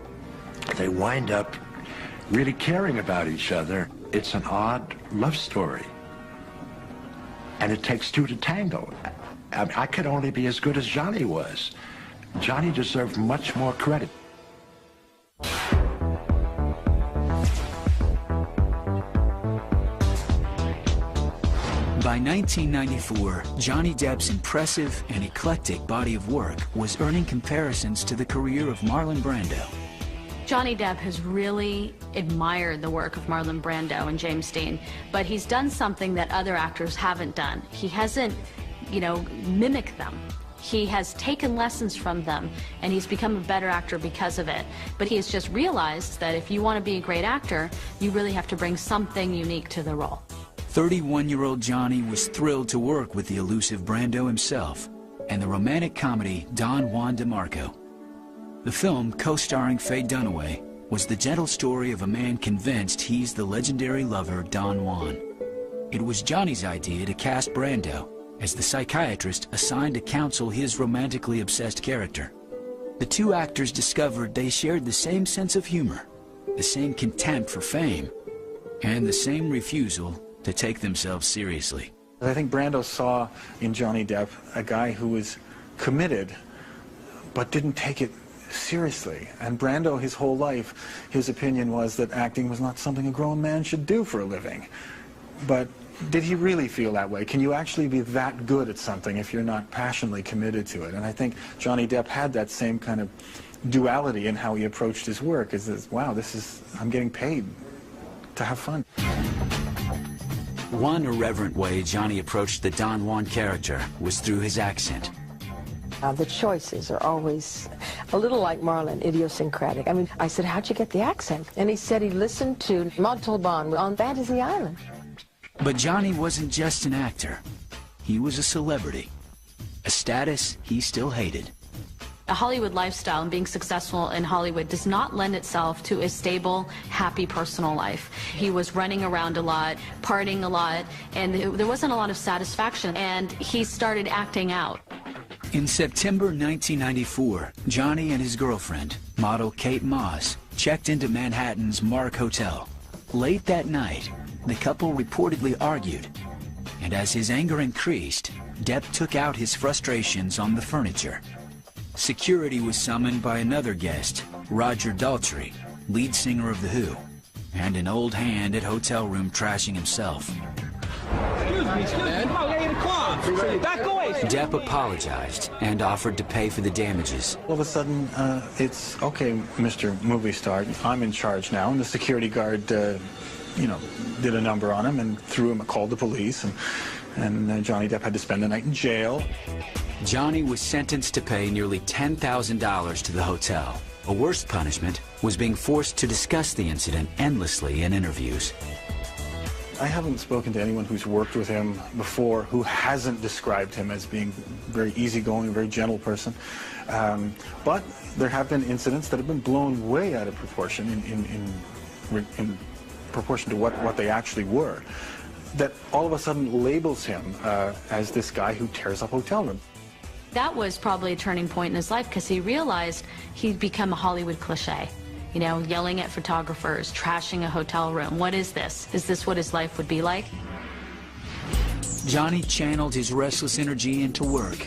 They wind up really caring about each other. It's an odd love story. And it takes 2 to tango. I mean, I could only be as good as Johnny was. Johnny deserved much more credit. By 1994, Johnny Depp's impressive and eclectic body of work was earning comparisons to the career of Marlon Brando. Johnny Depp has really admired the work of Marlon Brando and James Dean, but he's done something that other actors haven't done. He hasn't, mimicked them. He has taken lessons from them, and he's become a better actor because of it. But he has just realized that if you want to be a great actor, you really have to bring something unique to the role. 31-year-old Johnny was thrilled to work with the elusive Brando himself and the romantic comedy Don Juan DeMarco. The film, co-starring Faye Dunaway, was the gentle story of a man convinced he's the legendary lover Don Juan. It was Johnny's idea to cast Brando as the psychiatrist assigned to counsel his romantically obsessed character. The two actors discovered they shared the same sense of humor, the same contempt for fame, and the same refusal to take themselves seriously. I think Brando saw in Johnny Depp a guy who was committed but didn't take it seriously. And Brando, his whole life, his opinion was that acting was not something a grown man should do for a living. But did he really feel that way? Can you actually be that good at something if you're not passionately committed to it? And I think Johnny Depp had that same kind of duality in how he approached his work. Is this, wow, I'm getting paid to have fun. One irreverent way Johnny approached the Don Juan character was through his accent. The choices are always a little like Marlon, idiosyncratic. I mean, I said, how'd you get the accent? And he said he listened to Montalban on Fantasy Island. But Johnny wasn't just an actor. He was a celebrity, a status he still hated. A Hollywood lifestyle and being successful in Hollywood does not lend itself to a stable, happy personal life. He was running around a lot, partying a lot, and there wasn't a lot of satisfaction, and he started acting out. In September 1994, Johnny and his girlfriend, model Kate Moss, checked into Manhattan's Mark Hotel. Late that night, the couple reportedly argued, and as his anger increased, Depp took out his frustrations on the furniture. Security was summoned by another guest, Roger Daltrey, lead singer of The Who, and an old hand at hotel room trashing himself. Excuse me, man. Oh, yeah, come on. Back away. Depp apologized and offered to pay for the damages. All of a sudden, it's, okay, Mr. Movie Star, I'm in charge now, and the security guard, did a number on him and called the police, and Johnny Depp had to spend the night in jail. Johnny was sentenced to pay nearly $10,000 to the hotel. A worse punishment was being forced to discuss the incident endlessly in interviews. I haven't spoken to anyone who's worked with him before who hasn't described him as being very easygoing, very gentle person. But there have been incidents that have been blown way out of proportion in proportion to what they actually were, that all of a sudden labels him as this guy who tears up hotel rooms. That was probably a turning point in his life because he realized he'd become a Hollywood cliche. You know, yelling at photographers, trashing a hotel room. What is this? Is this what his life would be like? Johnny channeled his restless energy into work.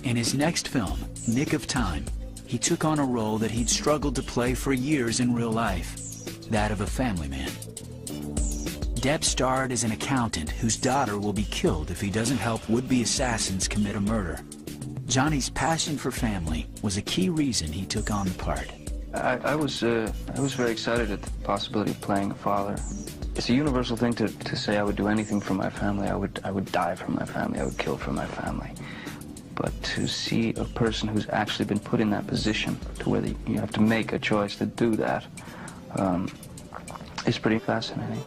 In his next film, Nick of Time, he took on a role that he'd struggled to play for years in real life, that of a family man. Depp starred as an accountant whose daughter will be killed if he doesn't help would-be assassins commit a murder. Johnny's passion for family was a key reason he took on the part. I was very excited at the possibility of playing a father. It's a universal thing to say I would do anything for my family. I would die for my family. I would kill for my family. But to see a person who's actually been put in that position to where you have to make a choice to do that is pretty fascinating.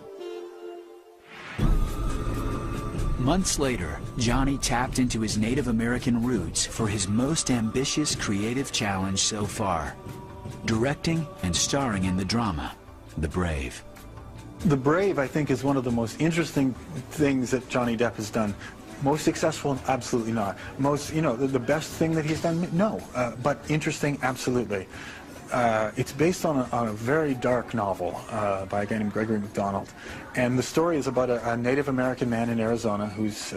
Months later, Johnny tapped into his Native American roots for his most ambitious creative challenge so far, directing and starring in the drama, The Brave. The Brave, I think, is one of the most interesting things that Johnny Depp has done. Most successful? Absolutely not. Most, the best thing that he's done? No. But interesting? Absolutely. It's based on a very dark novel by a guy named Gregory MacDonald. And the story is about a Native American man in Arizona who's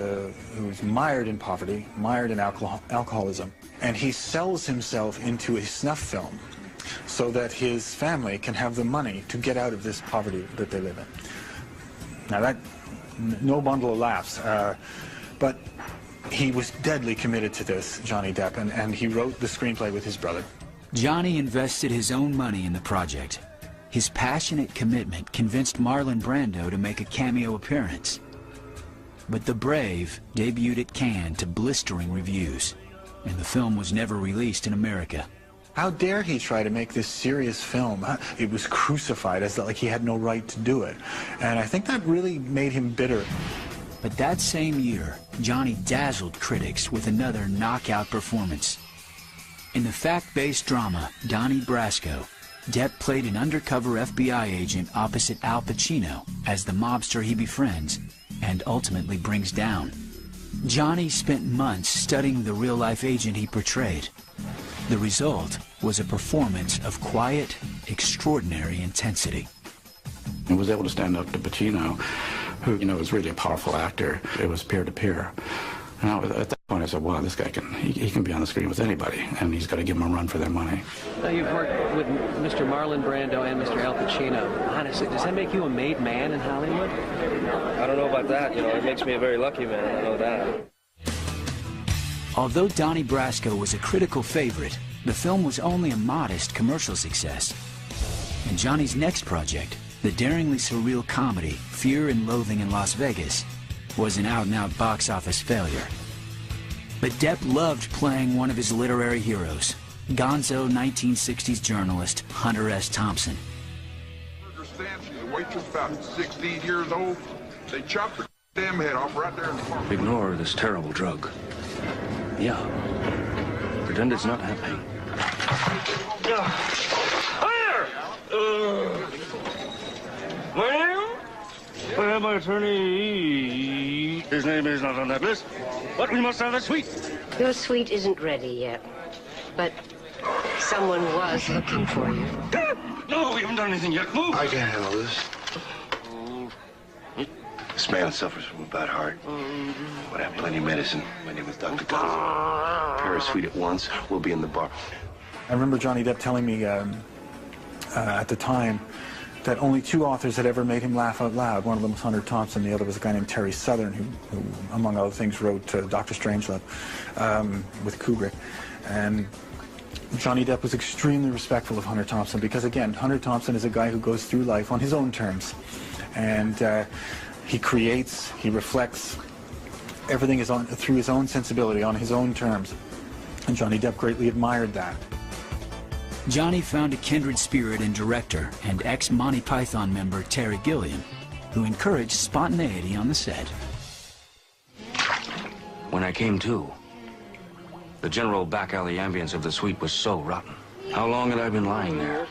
mired in poverty, mired in alcoholism. And he sells himself into a snuff film so that his family can have the money to get out of this poverty that they live in. Now no bundle of laughs, but he was deadly committed to this, Johnny Depp, and he wrote the screenplay with his brother. Johnny invested his own money in the project. His passionate commitment convinced Marlon Brando to make a cameo appearance. But The Brave debuted at Cannes to blistering reviews, and the film was never released in America. How dare he try to make this serious film? It was crucified as like he had no right to do it. And I think that really made him bitter. But that same year, Johnny dazzled critics with another knockout performance. In the fact-based drama Donnie Brasco, Depp played an undercover FBI agent opposite Al Pacino as the mobster he befriends and ultimately brings down. Johnny spent months studying the real-life agent he portrayed. The result was a performance of quiet, extraordinary intensity. He was able to stand up to Pacino, who, was really a powerful actor. It was peer-to-peer. And at that point, I said, wow, this guy he can be on the screen with anybody, and he's got to give them a run for their money. Now, you've worked with Mr. Marlon Brando and Mr. Al Pacino. Honestly, does that make you a made man in Hollywood? I don't know about that. It makes me a very lucky man. I know that. Although Donnie Brasco was a critical favorite, the film was only a modest commercial success. And Johnny's next project, the daringly surreal comedy Fear and Loathing in Las Vegas, was an out-and-out box office failure. But Depp loved playing one of his literary heroes, gonzo 1960s journalist Hunter S. Thompson. The waitress about 16 years old. They chopped her damn head off right there in the park. Ignore this terrible drug. Yeah. Pretend it's not happening. My name? I have my attorney. His name is not on that list, but we must have that suite. Your suite isn't ready yet, but someone was looking for you. No, we haven't done anything yet. Move. I can't handle this. This man suffers from a bad heart. But I have plenty of medicine. My name is Dr. Gonzo. Prepare a suite at once. We'll be in the bar. I remember Johnny Depp telling me at the time that only 2 authors had ever made him laugh out loud. One of them was Hunter Thompson. The other was a guy named Terry Southern, who among other things, wrote Dr. Strangelove with Kubrick. And Johnny Depp was extremely respectful of Hunter Thompson because, again, Hunter Thompson is a guy who goes through life on his own terms. And he creates, he reflects, everything is through his own sensibility, on his own terms. And Johnny Depp greatly admired that. Johnny found a kindred spirit in director and ex-Monty Python member Terry Gilliam, who encouraged spontaneity on the set. When I came to, the general back alley ambience of the suite was so rotten. How long had I been lying there?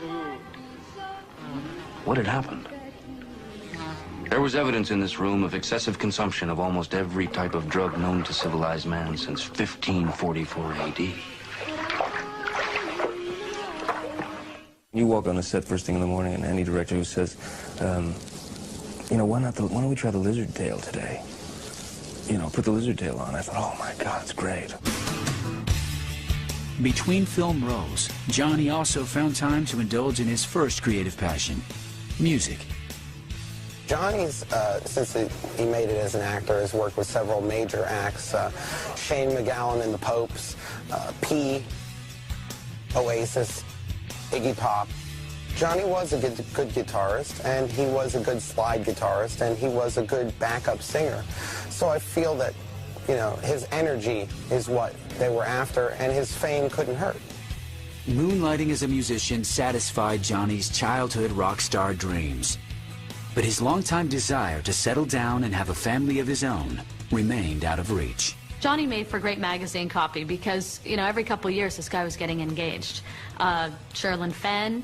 What had happened? There was evidence in this room of excessive consumption of almost every type of drug known to civilized man since 1544 AD. You walk on the set first thing in the morning, and any director who says, why don't we try the lizard tail today? Put the lizard tail on. I thought, oh my God, it's great. Between film roles, Johnny also found time to indulge in his first creative passion, music. Johnny's, since he made it as an actor, has worked with several major acts, Shane MacGowan and the Popes, P, Oasis, Iggy Pop. Johnny was a good guitarist, and he was a good slide guitarist, and he was a good backup singer. So I feel that, his energy is what they were after, and his fame couldn't hurt. Moonlighting as a musician satisfied Johnny's childhood rock star dreams. But his longtime desire to settle down and have a family of his own remained out of reach. Johnny made for great magazine copy because, every couple of years this guy was getting engaged. Sherilyn Fenn,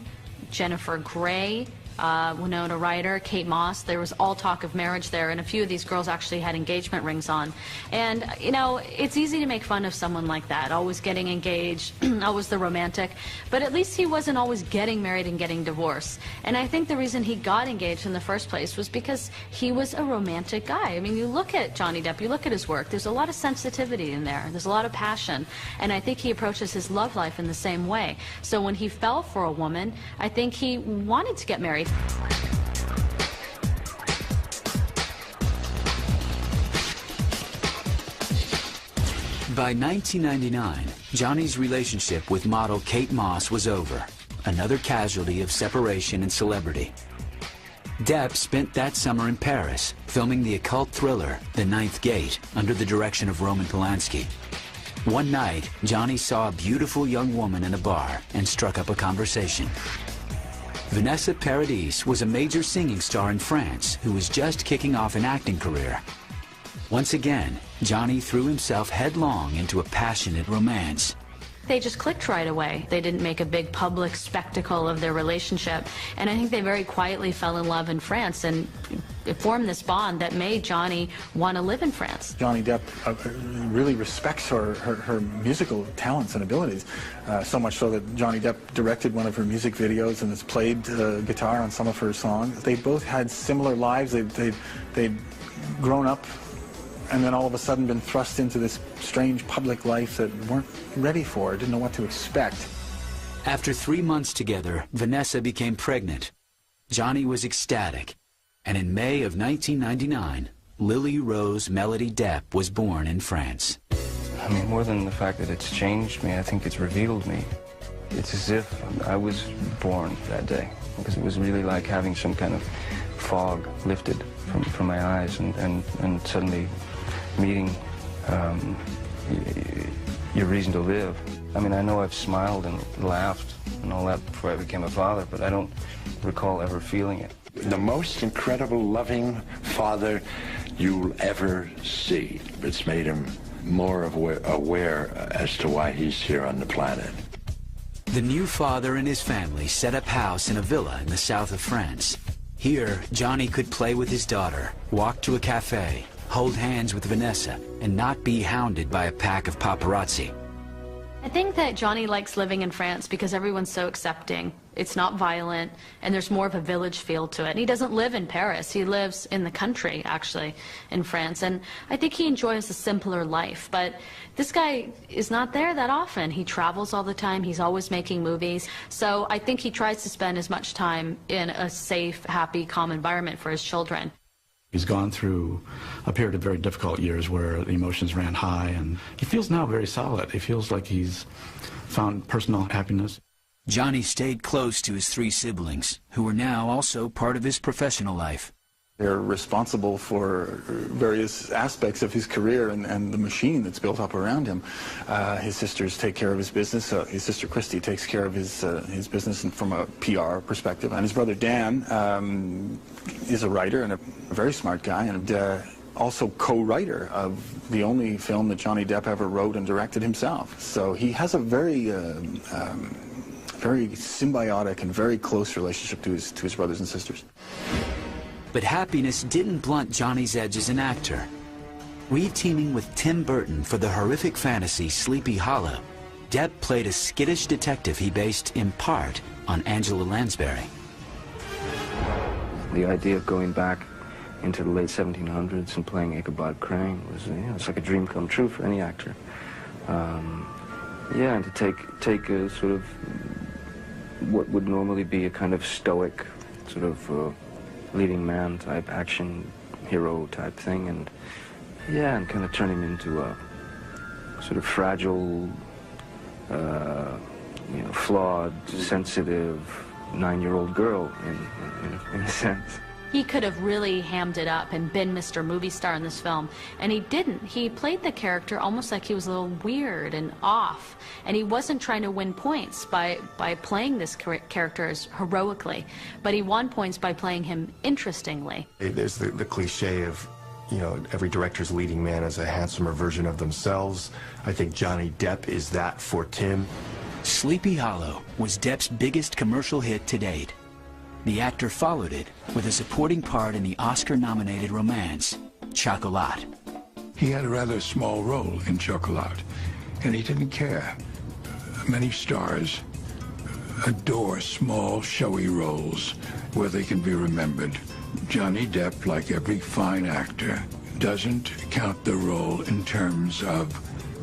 Jennifer Grey, Winona Ryder, Kate Moss. There was all talk of marriage there, and a few of these girls actually had engagement rings on. And, it's easy to make fun of someone like that, always getting engaged, always the romantic. But at least he wasn't always getting married and getting divorced. And I think the reason he got engaged in the first place was because he was a romantic guy. I mean, you look at Johnny Depp, you look at his work, there's a lot of sensitivity in there. There's a lot of passion. And I think he approaches his love life in the same way. So when he fell for a woman, I think he wanted to get married. By 1999, Johnny's relationship with model Kate Moss was over, another casualty of separation and celebrity. Depp spent that summer in Paris, filming the occult thriller The Ninth Gate, under the direction of Roman Polanski. One night, Johnny saw a beautiful young woman in a bar and struck up a conversation. Vanessa Paradis was a major singing star in France who was just kicking off an acting career. Once again, Johnny threw himself headlong into a passionate romance. They just clicked right away. They didn't make a big public spectacle of their relationship. And I think they very quietly fell in love in France, and it formed this bond that made Johnny want to live in France. Johnny Depp really respects her musical talents and abilities, so much so that Johnny Depp directed one of her music videos and has played guitar on some of her songs. They both had similar lives. They'd grown up and then all of a sudden been thrust into this strange public life that weren't ready for, didn't know what to expect. After 3 months together, Vanessa became pregnant. Johnny was ecstatic, and in May of 1999, Lily Rose Melody Depp was born in France. I mean, more than the fact that it's changed me, I think it's revealed me. It's as if I was born that day, because it was really like having some kind of fog lifted from my eyes, and suddenly meeting your reason to live. I mean, I know I've smiled and laughed and all that before I became a father, but I don't recall ever feeling it. The most incredible, loving father you'll ever see. It's made him more aware as to why he's here on the planet. The new father and his family set up house in a villa in the south of France. Here, Johnny could play with his daughter, walk to a cafe, hold hands with Vanessa, and not be hounded by a pack of paparazzi. I think that Johnny likes living in France because everyone's so accepting. It's not violent, and there's more of a village feel to it. And he doesn't live in Paris. He lives in the country, actually, in France. And I think he enjoys a simpler life. But this guy is not there that often. He travels all the time. He's always making movies. So I think he tries to spend as much time in a safe, happy, calm environment for his children. He's gone through a period of very difficult years where the emotions ran high, and he feels now very solid. He feels like he's found personal happiness. Johnny stayed close to his 3 siblings, who were now also part of his professional life. They're responsible for various aspects of his career and the machine that's built up around him. His sisters take care of his business. His sister Christy takes care of his business from a PR perspective. And his brother Dan is a writer and a very smart guy, and also co-writer of the only film that Johnny Depp ever wrote and directed himself. So he has a very symbiotic and very close relationship to his brothers and sisters. But happiness didn't blunt Johnny's edge as an actor. Re-teaming with Tim Burton for the horrific fantasy Sleepy Hollow, Depp played a skittish detective he based in part on Angela Lansbury. The idea of going back into the late 1700s and playing Ichabod Crane was, it's like a dream come true for any actor. Yeah, and to take a sort of what would normally be a kind of stoic sort of leading man type action hero type thing, and yeah, and kind of turn him into a sort of fragile, flawed, sensitive 9-year-old girl in a sense. He could have really hammed it up and been Mr. Movie Star in this film, and he didn't. He played the character almost like he was a little weird and off, and he wasn't trying to win points by playing this character as heroically, but he won points by playing him interestingly. There's the cliche of, every director's leading man is a handsomer version of themselves. I think Johnny Depp is that for Tim. Sleepy Hollow was Depp's biggest commercial hit to date. The actor followed it with a supporting part in the Oscar-nominated romance, Chocolat. He had a rather small role in Chocolat, and he didn't care. Many stars adore small, showy roles where they can be remembered. Johnny Depp, like every fine actor, doesn't count the role in terms of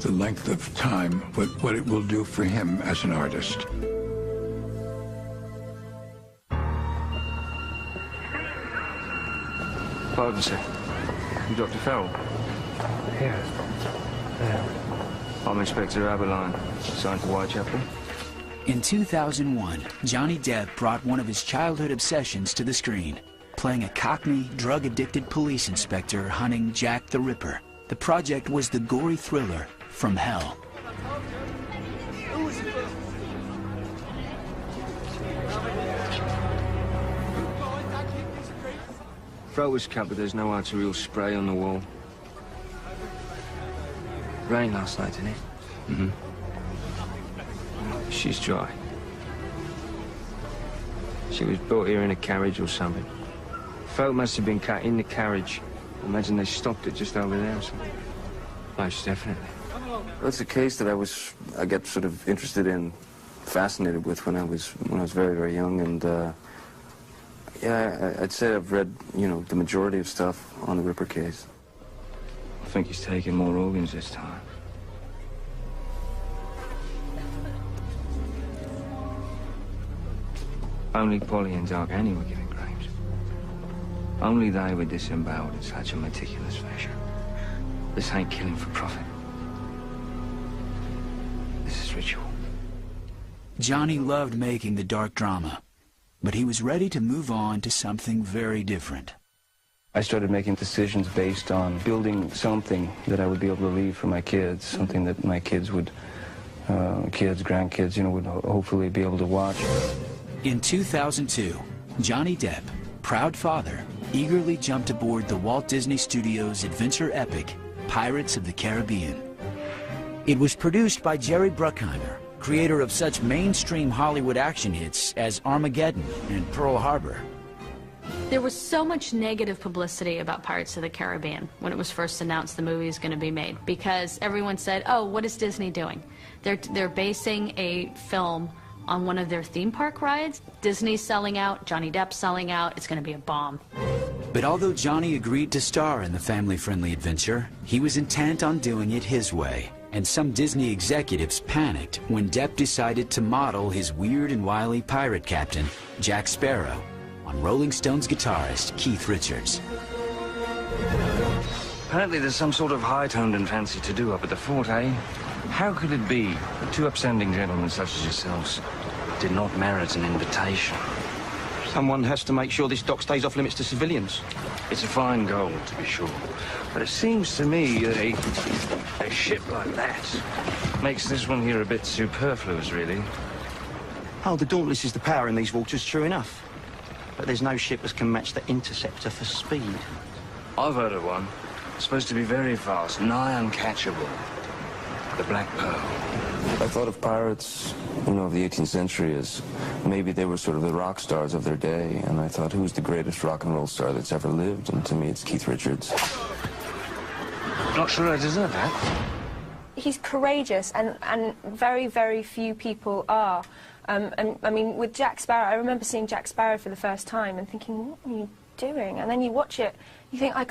the length of time, but what it will do for him as an artist. Pardon, sir. You Dr. Farrell? Yes. I'm Inspector Abelard, assigned to Whitechapel. In 2001, Johnny Depp brought one of his childhood obsessions to the screen, playing a Cockney, drug-addicted police inspector hunting Jack the Ripper. The project was the gory thriller From Hell. Throat was cut, but there's no arterial spray on the wall. Rain last night, didn't it? Mm-hmm. She's dry. She was brought here in a carriage or something. Throat must have been cut in the carriage. Imagine they stopped it just over there or something. Most definitely. Well, it's a case that I got sort of interested in, fascinated with when I was very, very young, and yeah, I'd say I've read, you know, the majority of stuff on the Ripper case. I think he's taking more organs this time. Only Polly and Doc Annie were given graves. Only they were disemboweled in such a meticulous fashion. This ain't killing for profit. This is ritual. Johnny loved making the dark drama, but he was ready to move on to something very different. I started making decisions based on building something that I would be able to leave for my kids, something that my kids would, kids, grandkids, you know, would hopefully be able to watch. In 2002, Johnny Depp, proud father, eagerly jumped aboard the Walt Disney Studios adventure epic, Pirates of the Caribbean. It was produced by Jerry Bruckheimer, creator of such mainstream Hollywood action hits as Armageddon and Pearl Harbor. There was so much negative publicity about Pirates of the Caribbean when it was first announced the movie was going to be made, because everyone said, oh, what is Disney doing? They're basing a film on one of their theme park rides. Disney's selling out, Johnny Depp's selling out, it's going to be a bomb. But although Johnny agreed to star in the family-friendly adventure, he was intent on doing it his way. And some Disney executives panicked when Depp decided to model his weird and wily pirate captain, Jack Sparrow, on Rolling Stones guitarist Keith Richards. Apparently there's some sort of high-toned and fancy to do up at the fort, eh? How could it be that two upstanding gentlemen such as yourselves did not merit an invitation? Someone has to make sure this dock stays off limits to civilians. It's a fine goal, to be sure. But it seems to me that a ship like that makes this one here a bit superfluous, really. Oh, the Dauntless is the power in these waters, true enough. But there's no ship that can match the Interceptor for speed. I've heard of one. It's supposed to be very fast, nigh uncatchable. The Black Pearl. I thought of pirates, you know, of the 18th century as maybe they were sort of the rock stars of their day, and I thought, who's the greatest rock and roll star that's ever lived? And to me, it's Keith Richards. Not sure I deserve that. He's courageous, and very, very few people are. And I mean, with Jack Sparrow, I remember seeing Jack Sparrow for the first time and thinking, what are you doing? And then you watch it, you think, I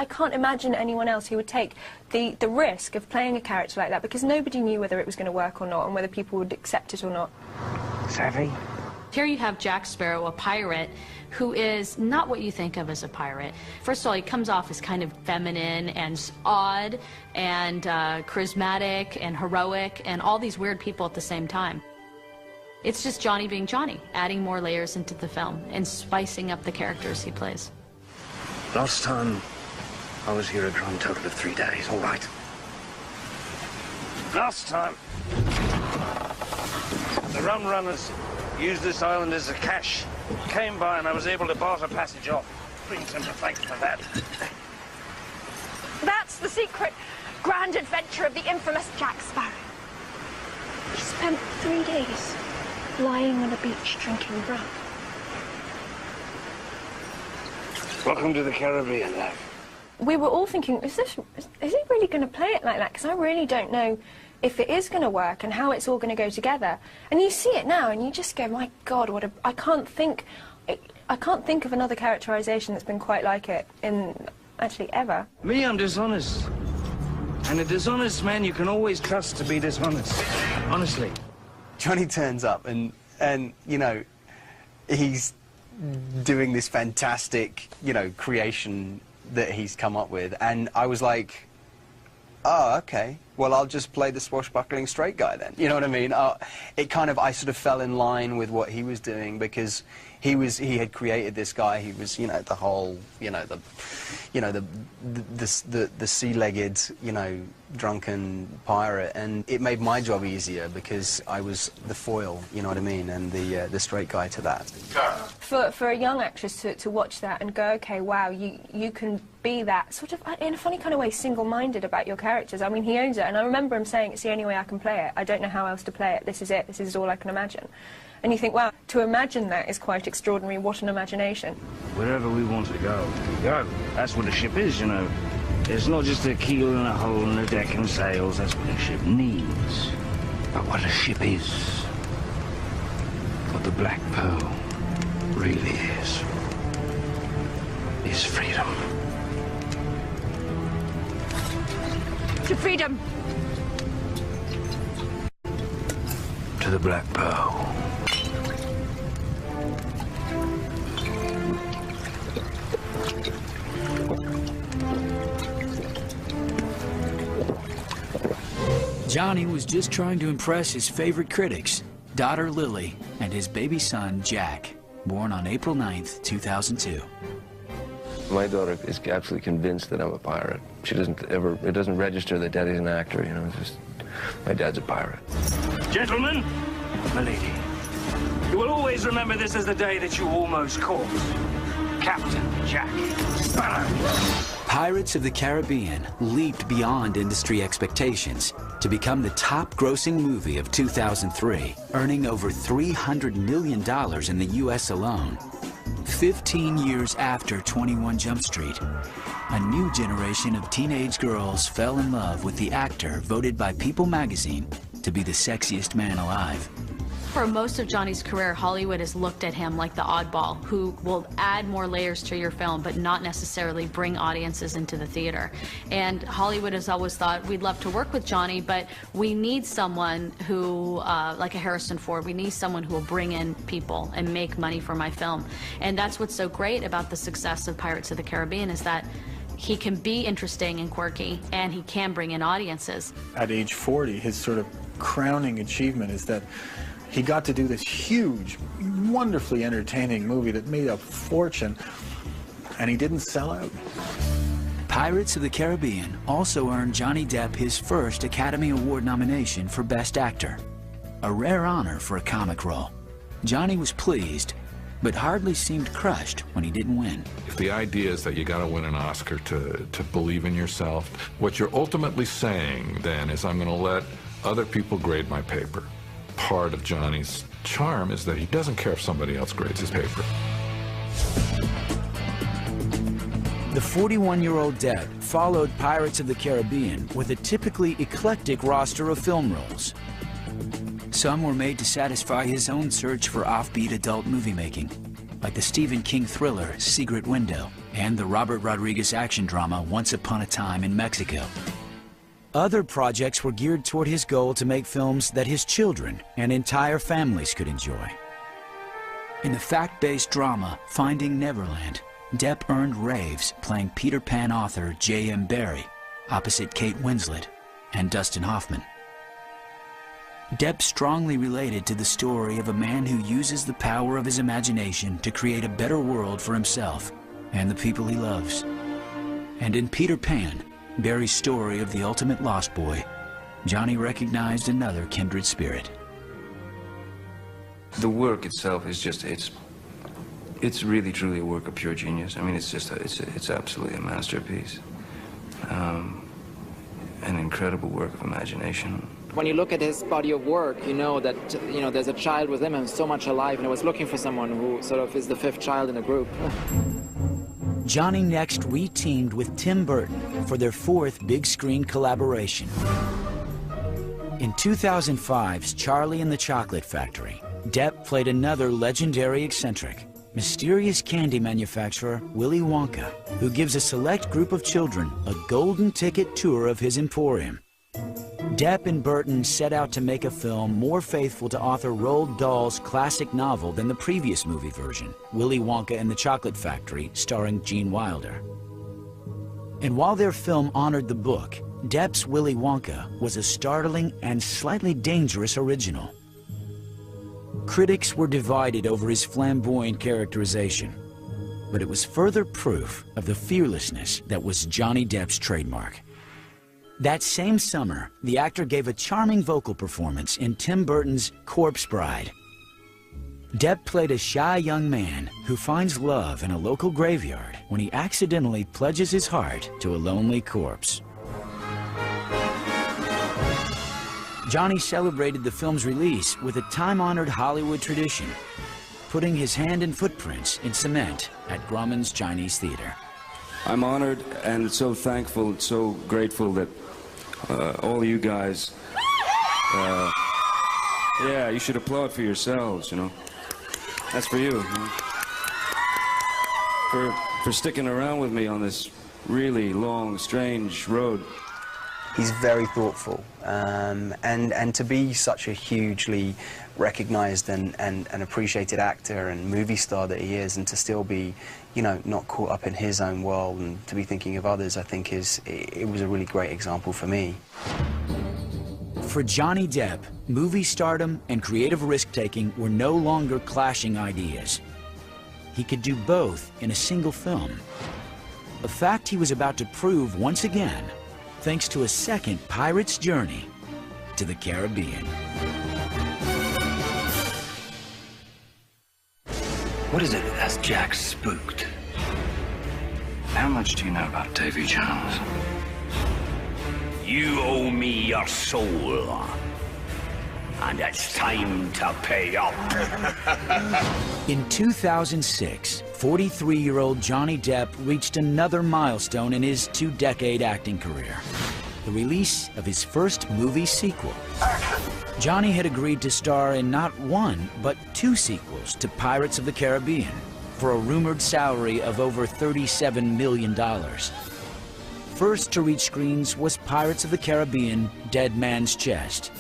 can't imagine anyone else who would take the risk of playing a character like that, because nobody knew whether it was going to work or not and whether people would accept it or not. Savvy. Here you have Jack Sparrow, a pirate, who is not what you think of as a pirate. First of all, he comes off as kind of feminine and odd and charismatic and heroic and all these weird people at the same time. It's just Johnny being Johnny, adding more layers into the film and spicing up the characters he plays. Last time I was here a grand total of 3 days, all right. Last time, the rum runners used this island as a cache. Came by and I was able to barter passage off. Brings them to thank for that. That's the secret grand adventure of the infamous Jack Sparrow. He spent 3 days lying on a beach drinking rum. Welcome to the Caribbean, love. We were all thinking, is he really going to play it like that? Because I really don't know if it is going to work and how it's all going to go together. And you see it now and you just go, my God, I can't think of another characterization that's been quite like it in actually ever. Me, I'm dishonest. And a dishonest man you can always trust to be dishonest. Honestly. Johnny turns up and you know, he's doing this fantastic, you know, creation that he's come up with, and I was like, oh, okay, well, I'll just play the swashbuckling straight guy then, you know what I mean? I sort of fell in line with what he was doing, because he had created this guy. He was, you know, the whole, the sea-legged, drunken pirate, and it made my job easier because I was the foil, you know what I mean, and the straight guy to that. For a young actress to watch that and go, okay, wow, you can be that sort of, in a funny kind of way, single-minded about your characters. I mean, he owns it, and I remember him saying, it's the only way I can play it. I don't know how else to play it. This is it. This is all I can imagine. And you think, wow, to imagine that is quite extraordinary. What an imagination. Wherever we want to go, we go. That's what a ship is, you know. It's not just a keel and a hull and a deck and sails. That's what a ship needs. But what a ship is, what the Black Pearl really is freedom. To freedom! To the Black Pearl. Johnny was just trying to impress his favorite critics, daughter Lily and his baby son Jack, born on April 9th, 2002. My daughter is absolutely convinced that I'm a pirate. She it doesn't register that Daddy's an actor, you know, it's just, my dad's a pirate. Gentlemen, my lady, you will always remember this as the day that you almost caught Captain Jack Sparrow. Pirates of the Caribbean leaped beyond industry expectations to become the top-grossing movie of 2003, earning over $300 million in the U.S. alone. 15 years after 21 Jump Street, a new generation of teenage girls fell in love with the actor voted by People magazine to be the sexiest man alive. For most of Johnny's career, Hollywood has looked at him like the oddball who will add more layers to your film but not necessarily bring audiences into the theater. And Hollywood has always thought, we'd love to work with Johnny, but we need someone who, like a Harrison Ford, we need someone who will bring in people and make money for my film. And that's what's so great about the success of Pirates of the Caribbean, is that he can be interesting and quirky, and he can bring in audiences. At age 40, his sort of crowning achievement is that he got to do this huge, wonderfully entertaining movie that made a fortune, and he didn't sell out. Pirates of the Caribbean also earned Johnny Depp his first Academy Award nomination for Best Actor, a rare honor for a comic role. Johnny was pleased, but hardly seemed crushed when he didn't win. If the idea is that you got to win an Oscar to believe in yourself, what you're ultimately saying then is, I'm going to let other people grade my paper. Part of Johnny's charm is that he doesn't care if somebody else grades his paper. The 41-year-old Depp followed Pirates of the Caribbean with a typically eclectic roster of film roles. Some were made to satisfy his own search for offbeat adult movie making, like the Stephen King thriller Secret Window and the Robert Rodriguez action drama Once Upon a Time in Mexico. Other projects were geared toward his goal to make films that his children and entire families could enjoy. In the fact-based drama Finding Neverland, Depp earned raves playing Peter Pan author J.M. Barrie opposite Kate Winslet and Dustin Hoffman. Depp strongly related to the story of a man who uses the power of his imagination to create a better world for himself and the people he loves. And in Peter Pan, Barry's story of the ultimate lost boy, Johnny recognized another kindred spirit. The work itself is just, it's really truly a work of pure genius. I mean, it's absolutely a masterpiece. An incredible work of imagination. When you look at his body of work, you know that, there's a child with him and so much alive, and I was looking for someone who sort of is the fifth child in a group. Johnny next re-teamed with Tim Burton for their fourth big-screen collaboration. In 2005's Charlie and the Chocolate Factory, Depp played another legendary eccentric, mysterious candy manufacturer Willy Wonka, who gives a select group of children a golden ticket tour of his emporium. Depp and Burton set out to make a film more faithful to author Roald Dahl's classic novel than the previous movie version, Willy Wonka and the Chocolate Factory, starring Gene Wilder. And while their film honored the book, Depp's Willy Wonka was a startling and slightly dangerous original. Critics were divided over his flamboyant characterization, but it was further proof of the fearlessness that was Johnny Depp's trademark. That same summer, the actor gave a charming vocal performance in Tim Burton's Corpse Bride. Depp played a shy young man who finds love in a local graveyard when he accidentally pledges his heart to a lonely corpse. Johnny celebrated the film's release with a time-honored Hollywood tradition, putting his hand and footprints in cement at Grauman's Chinese Theater. I'm honored and so thankful and so grateful that all you guys, yeah, you should applaud for yourselves, you know. That's for you, for sticking around with me on this really long, strange road. He's very thoughtful, and to be such a hugely recognized and appreciated actor and movie star that he is, and to still be, you know, not caught up in his own world and to be thinking of others, I think it was a really great example for me. For Johnny Depp, movie stardom and creative risk-taking were no longer clashing ideas. He could do both in a single film, a fact he was about to prove once again, thanks to a second pirate's journey to the Caribbean. What is it that has Jack spooked? How much do you know about Davy Jones? You owe me your soul, and it's time to pay up. In 2006, 43-year-old Johnny Depp reached another milestone in his two-decade acting career, the release of his first movie sequel. Johnny had agreed to star in not one, but two sequels to Pirates of the Caribbean for a rumored salary of over $37 million. First to reach screens was Pirates of the Caribbean: Dead Man's Chest.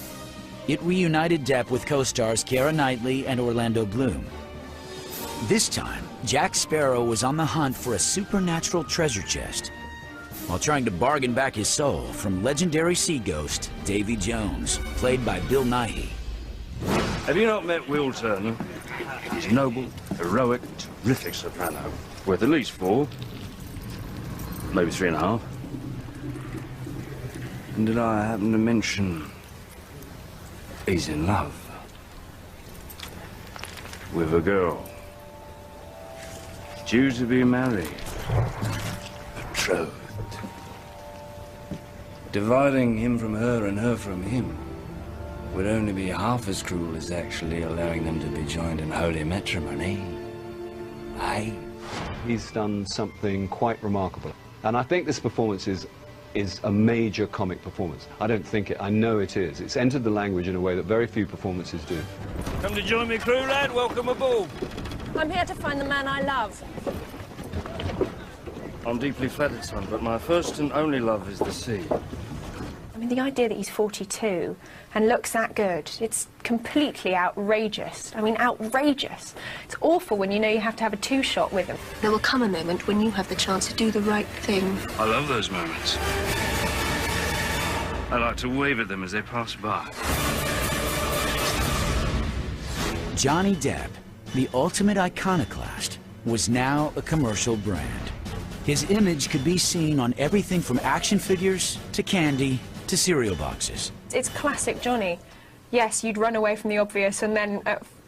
It reunited Depp with co-stars Keira Knightley and Orlando Bloom. This time, Jack Sparrow was on the hunt for a supernatural treasure chest, while trying to bargain back his soul from legendary sea ghost Davy Jones, played by Bill Nighy. Have you not met Will Turner? He's a noble, heroic, terrific soprano. Worth at least 4, maybe 3.5. And did I happen to mention he's in love with a girl due to be married, betrothed. Dividing him from her and her from him would only be half as cruel as actually allowing them to be joined in holy matrimony. Aye. He's done something quite remarkable, and I think this performance is a major comic performance. I don't think it, I know it is. It's entered the language in a way that very few performances do. Come to join me, crew, lad. Welcome aboard. I'm here to find the man I love. I'm deeply flattered, son, but my first and only love is the sea. I mean, the idea that he's 42 and looks that good, it's completely outrageous. I mean, outrageous. It's awful when you know you have to have a 2-shot with him. There will come a moment when you have the chance to do the right thing. I love those moments. I like to wave at them as they pass by. Johnny Depp, the ultimate iconoclast, was now a commercial brand. His image could be seen on everything from action figures to candy to cereal boxes. It's classic Johnny. Yes, you'd run away from the obvious and then,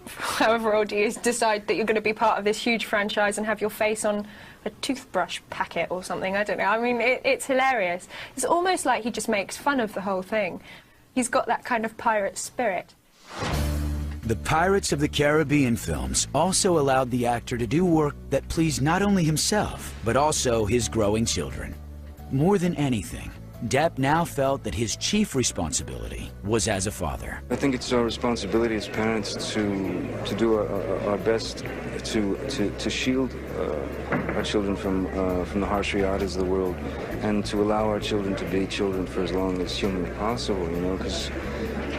however old you is, decide that you're going to be part of this huge franchise and have your face on a toothbrush packet or something. I don't know. I mean, it's hilarious. It's almost like he just makes fun of the whole thing. He's got that kind of pirate spirit. The Pirates of the Caribbean films also allowed the actor to do work that pleased not only himself, but also his growing children. More than anything, Depp now felt that his chief responsibility was as a father. I think it's our responsibility as parents to do our best to shield our children from the harsh realities of the world, and to allow our children to be children for as long as humanly possible, you know, because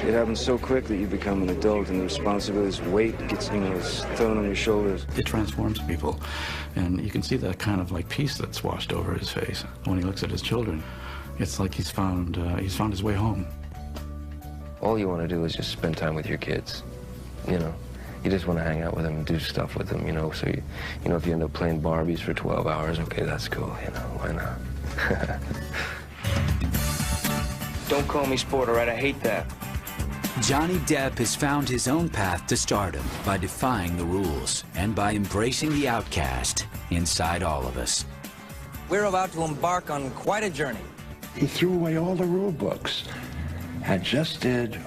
it happens so quick that you become an adult and the responsibility, this weight gets, you know, is thrown on your shoulders. It transforms people, and you can see that kind of like peace that's washed over his face when he looks at his children. It's like he's found his way home. All you want to do is just spend time with your kids, you know. You just want to hang out with him and do stuff with him, you know. So, you know, if you end up playing Barbies for 12 hours, okay, that's cool, you know, why not? Don't call me sport, all right? I hate that. Johnny Depp has found his own path to stardom by defying the rules and by embracing the outcast inside all of us. We're about to embark on quite a journey. He threw away all the rule books and just did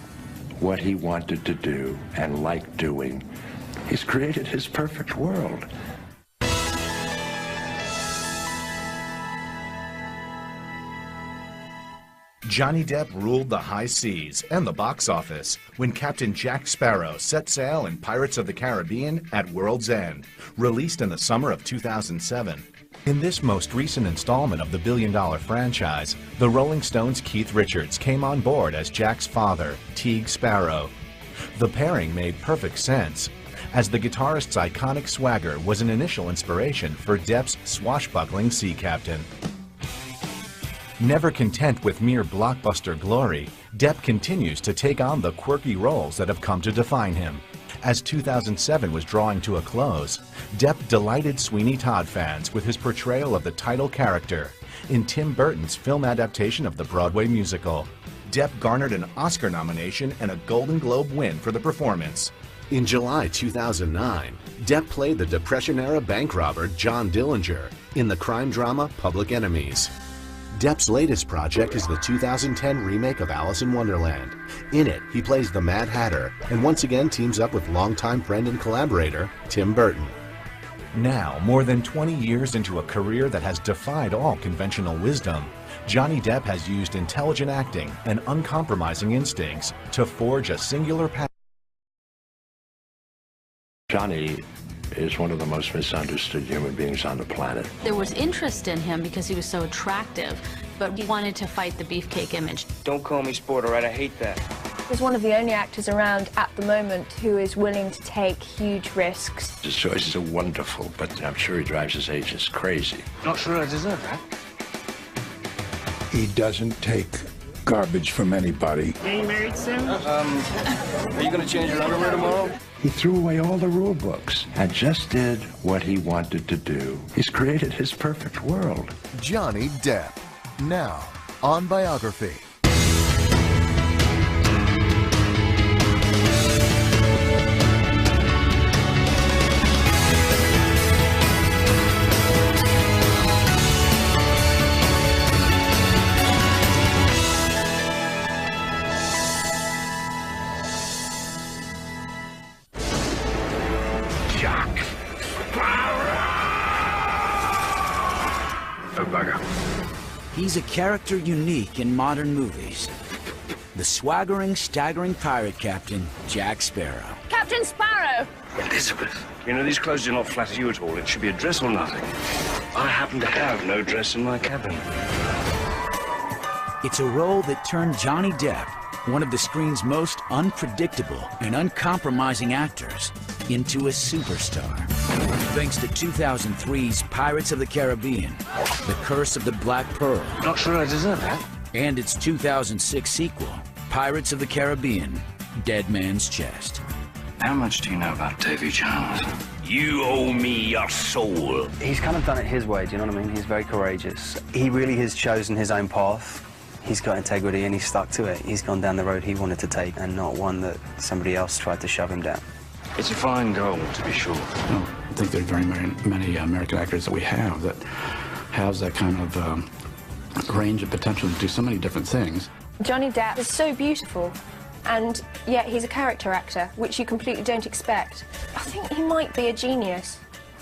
what he wanted to do and liked doing. He's created his perfect world. Johnny Depp ruled the high seas and the box office when Captain Jack Sparrow set sail in Pirates of the Caribbean at World's End, released in the summer of 2007. In this most recent installment of the billion-dollar franchise, the Rolling Stones' Keith Richards came on board as Jack's father, Teague Sparrow. The pairing made perfect sense, as the guitarist's iconic swagger was an initial inspiration for Depp's swashbuckling sea captain. Never content with mere blockbuster glory, Depp continues to take on the quirky roles that have come to define him. As 2007 was drawing to a close, Depp delighted Sweeney Todd fans with his portrayal of the title character in Tim Burton's film adaptation of the Broadway musical. Depp garnered an Oscar nomination and a Golden Globe win for the performance. In July 2009, Depp played the Depression-era bank robber John Dillinger in the crime drama Public Enemies. Depp's latest project is the 2010 remake of Alice in Wonderland. In it, he plays the Mad Hatter and once again teams up with longtime friend and collaborator Tim Burton. Now, more than 20 years into a career that has defied all conventional wisdom, Johnny Depp has used intelligent acting and uncompromising instincts to forge a singular path. Johnny is one of the most misunderstood human beings on the planet. There was interest in him because he was so attractive, but he wanted to fight the beefcake image. Don't call me sport, all right? I hate that. He's one of the only actors around at the moment who is willing to take huge risks. His choices are wonderful, but I'm sure he drives his agents crazy. Not sure I deserve that. He doesn't take garbage from anybody. Getting married soon? Are you going to change your underwear tomorrow? He threw away all the rule books and just did what he wanted to do. He's created his perfect world. Johnny Depp, now on Biography. He's a character unique in modern movies. The swaggering, staggering pirate captain, Jack Sparrow. Captain Sparrow! Elizabeth, you know, these clothes do not flatter you at all. It should be a dress or nothing. I happen to have no dress in my cabin. It's a role that turned Johnny Depp, one of the screen's most unpredictable and uncompromising actors, into a superstar. Thanks to 2003's Pirates of the Caribbean, The Curse of the Black Pearl. Not sure I deserve that. And its 2006 sequel, Pirates of the Caribbean, Dead Man's Chest. How much do you know about Davy Jones? You owe me your soul. He's kind of done it his way, do you know what I mean? He's very courageous. He really has chosen his own path. He's got integrity and he's stuck to it. He's gone down the road he wanted to take and not one that somebody else tried to shove him down. It's a fine goal, to be sure. I don't think there are very many American actors that we have that has that kind of range of potential to do so many different things. Johnny Depp is so beautiful, and yet he's a character actor, which you completely don't expect. I think he might be a genius.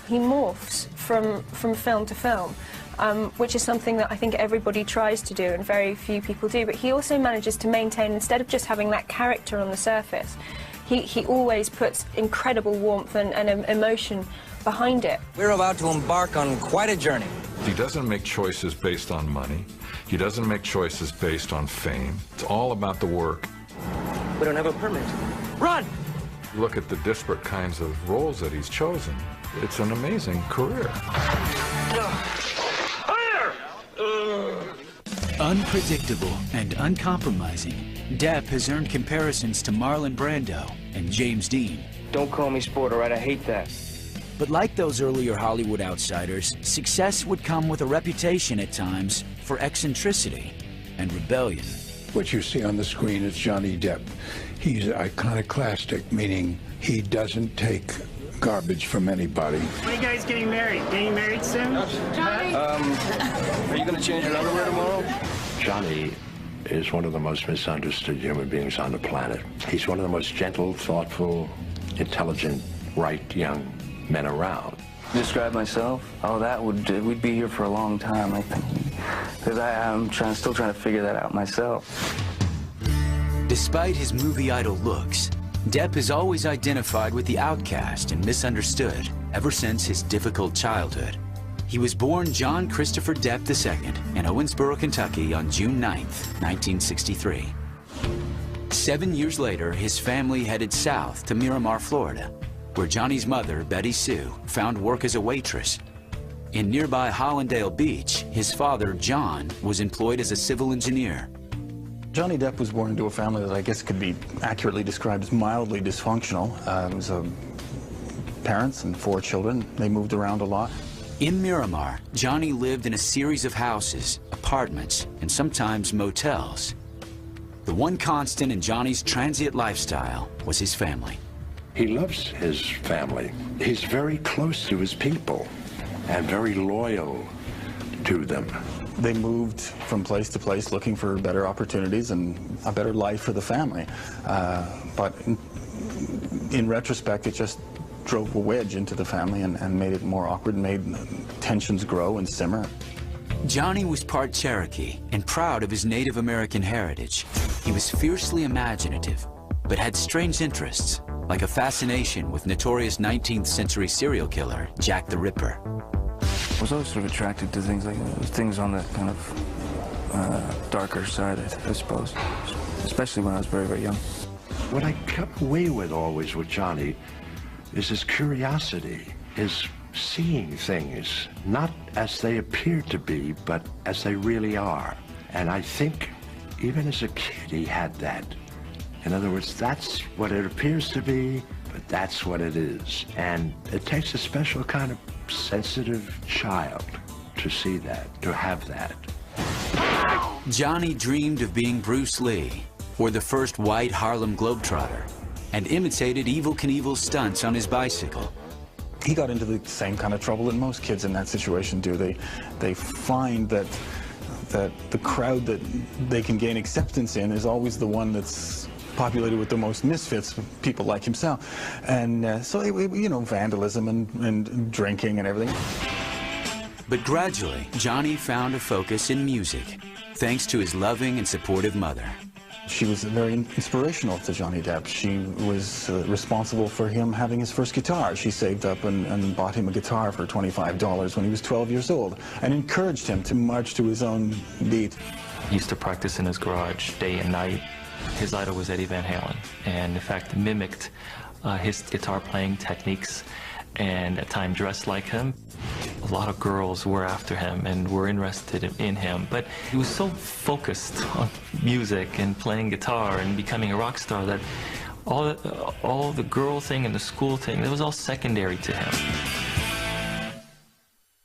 He morphs from film to film, which is something that I think everybody tries to do and very few people do, but he also manages to maintain, instead of just having that character on the surface, he always puts incredible warmth and emotion behind it. We're about to embark on quite a journey. He doesn't make choices based on money. He doesn't make choices based on fame. It's all about the work. We don't have a permit. Run! Look at the disparate kinds of roles that he's chosen. It's an amazing career. Unpredictable and uncompromising, Depp has earned comparisons to Marlon Brando and James Dean Don't call me sport, all right? I hate that. But like those earlier Hollywood outsiders, success would come with a reputation at times for eccentricity and rebellion. What you see on the screen is Johnny Depp. He's iconoclastic, meaning he doesn't take garbage from anybody. When are you guys getting married? Getting married soon? Johnny? Are you gonna change your underwear tomorrow? Johnny is one of the most misunderstood human beings on the planet. He's one of the most gentle, thoughtful, intelligent, bright young men around. Describe myself? Oh, we'd be here for a long time, I think. Because I'm still trying to figure that out myself. Despite his movie idol looks, Depp is always identified with the outcast and misunderstood ever since his difficult childhood. He was born John Christopher Depp II in Owensboro, Kentucky on June 9th, 1963. 7 years later, his family headed south to Miramar, Florida, where Johnny's mother, Betty Sue, found work as a waitress. In nearby Hollandale Beach, his father, John, was employed as a civil engineer. Johnny Depp was born into a family that I guess could be accurately described as mildly dysfunctional. It was parents and 4 children. They moved around a lot. In Miramar, Johnny lived in a series of houses, apartments, and sometimes motels. The one constant in Johnny's transient lifestyle was his family. He loves his family. He's very close to his people and very loyal to them. They moved from place to place looking for better opportunities and a better life for the family. But in retrospect, it just drove a wedge into the family and made it more awkward, and made tensions grow and simmer. Johnny was part Cherokee and proud of his Native American heritage. He was fiercely imaginative, but had strange interests, like a fascination with notorious 19th century serial killer Jack the Ripper. I was always sort of attracted to things like things on the kind of darker side, I suppose, especially when I was very, very young. What I kept away with always with Johnny is his curiosity, his seeing things not as they appear to be, but as they really are. And I think even as a kid he had that. In other words, that's what it appears to be, but that's what it is. And it takes a special kind of sensitive child to see that, to have that. Johnny dreamed of being Bruce Lee, or the first white Harlem Globetrotter, and imitated Evel Knievel's stunts on his bicycle. He got into the same kind of trouble that most kids in that situation do. They find that the crowd that they can gain acceptance in is always the one that's populated with the most misfits, people like himself. And so, you know, vandalism and drinking and everything. But gradually, Johnny found a focus in music, thanks to his loving and supportive mother. She was very inspirational to Johnny Depp. She was responsible for him having his first guitar. She saved up and bought him a guitar for $25 when he was 12 years old and encouraged him to march to his own beat. He used to practice in his garage day and night. His idol was Eddie Van Halen, and in fact mimicked his guitar playing techniques, and at times dressed like him. A lot of girls were after him and were interested in him, but he was so focused on music and playing guitar and becoming a rock star that all the girl thing and the school thing, it was all secondary to him.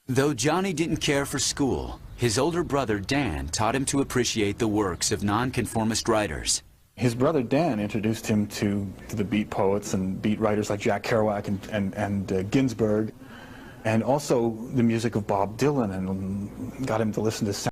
Though Johnny didn't care for school, his older brother Dan taught him to appreciate the works of nonconformist writers. His brother Dan introduced him to the beat poets and beat writers like Jack Kerouac and Ginsberg, and also the music of Bob Dylan, and got him to listen to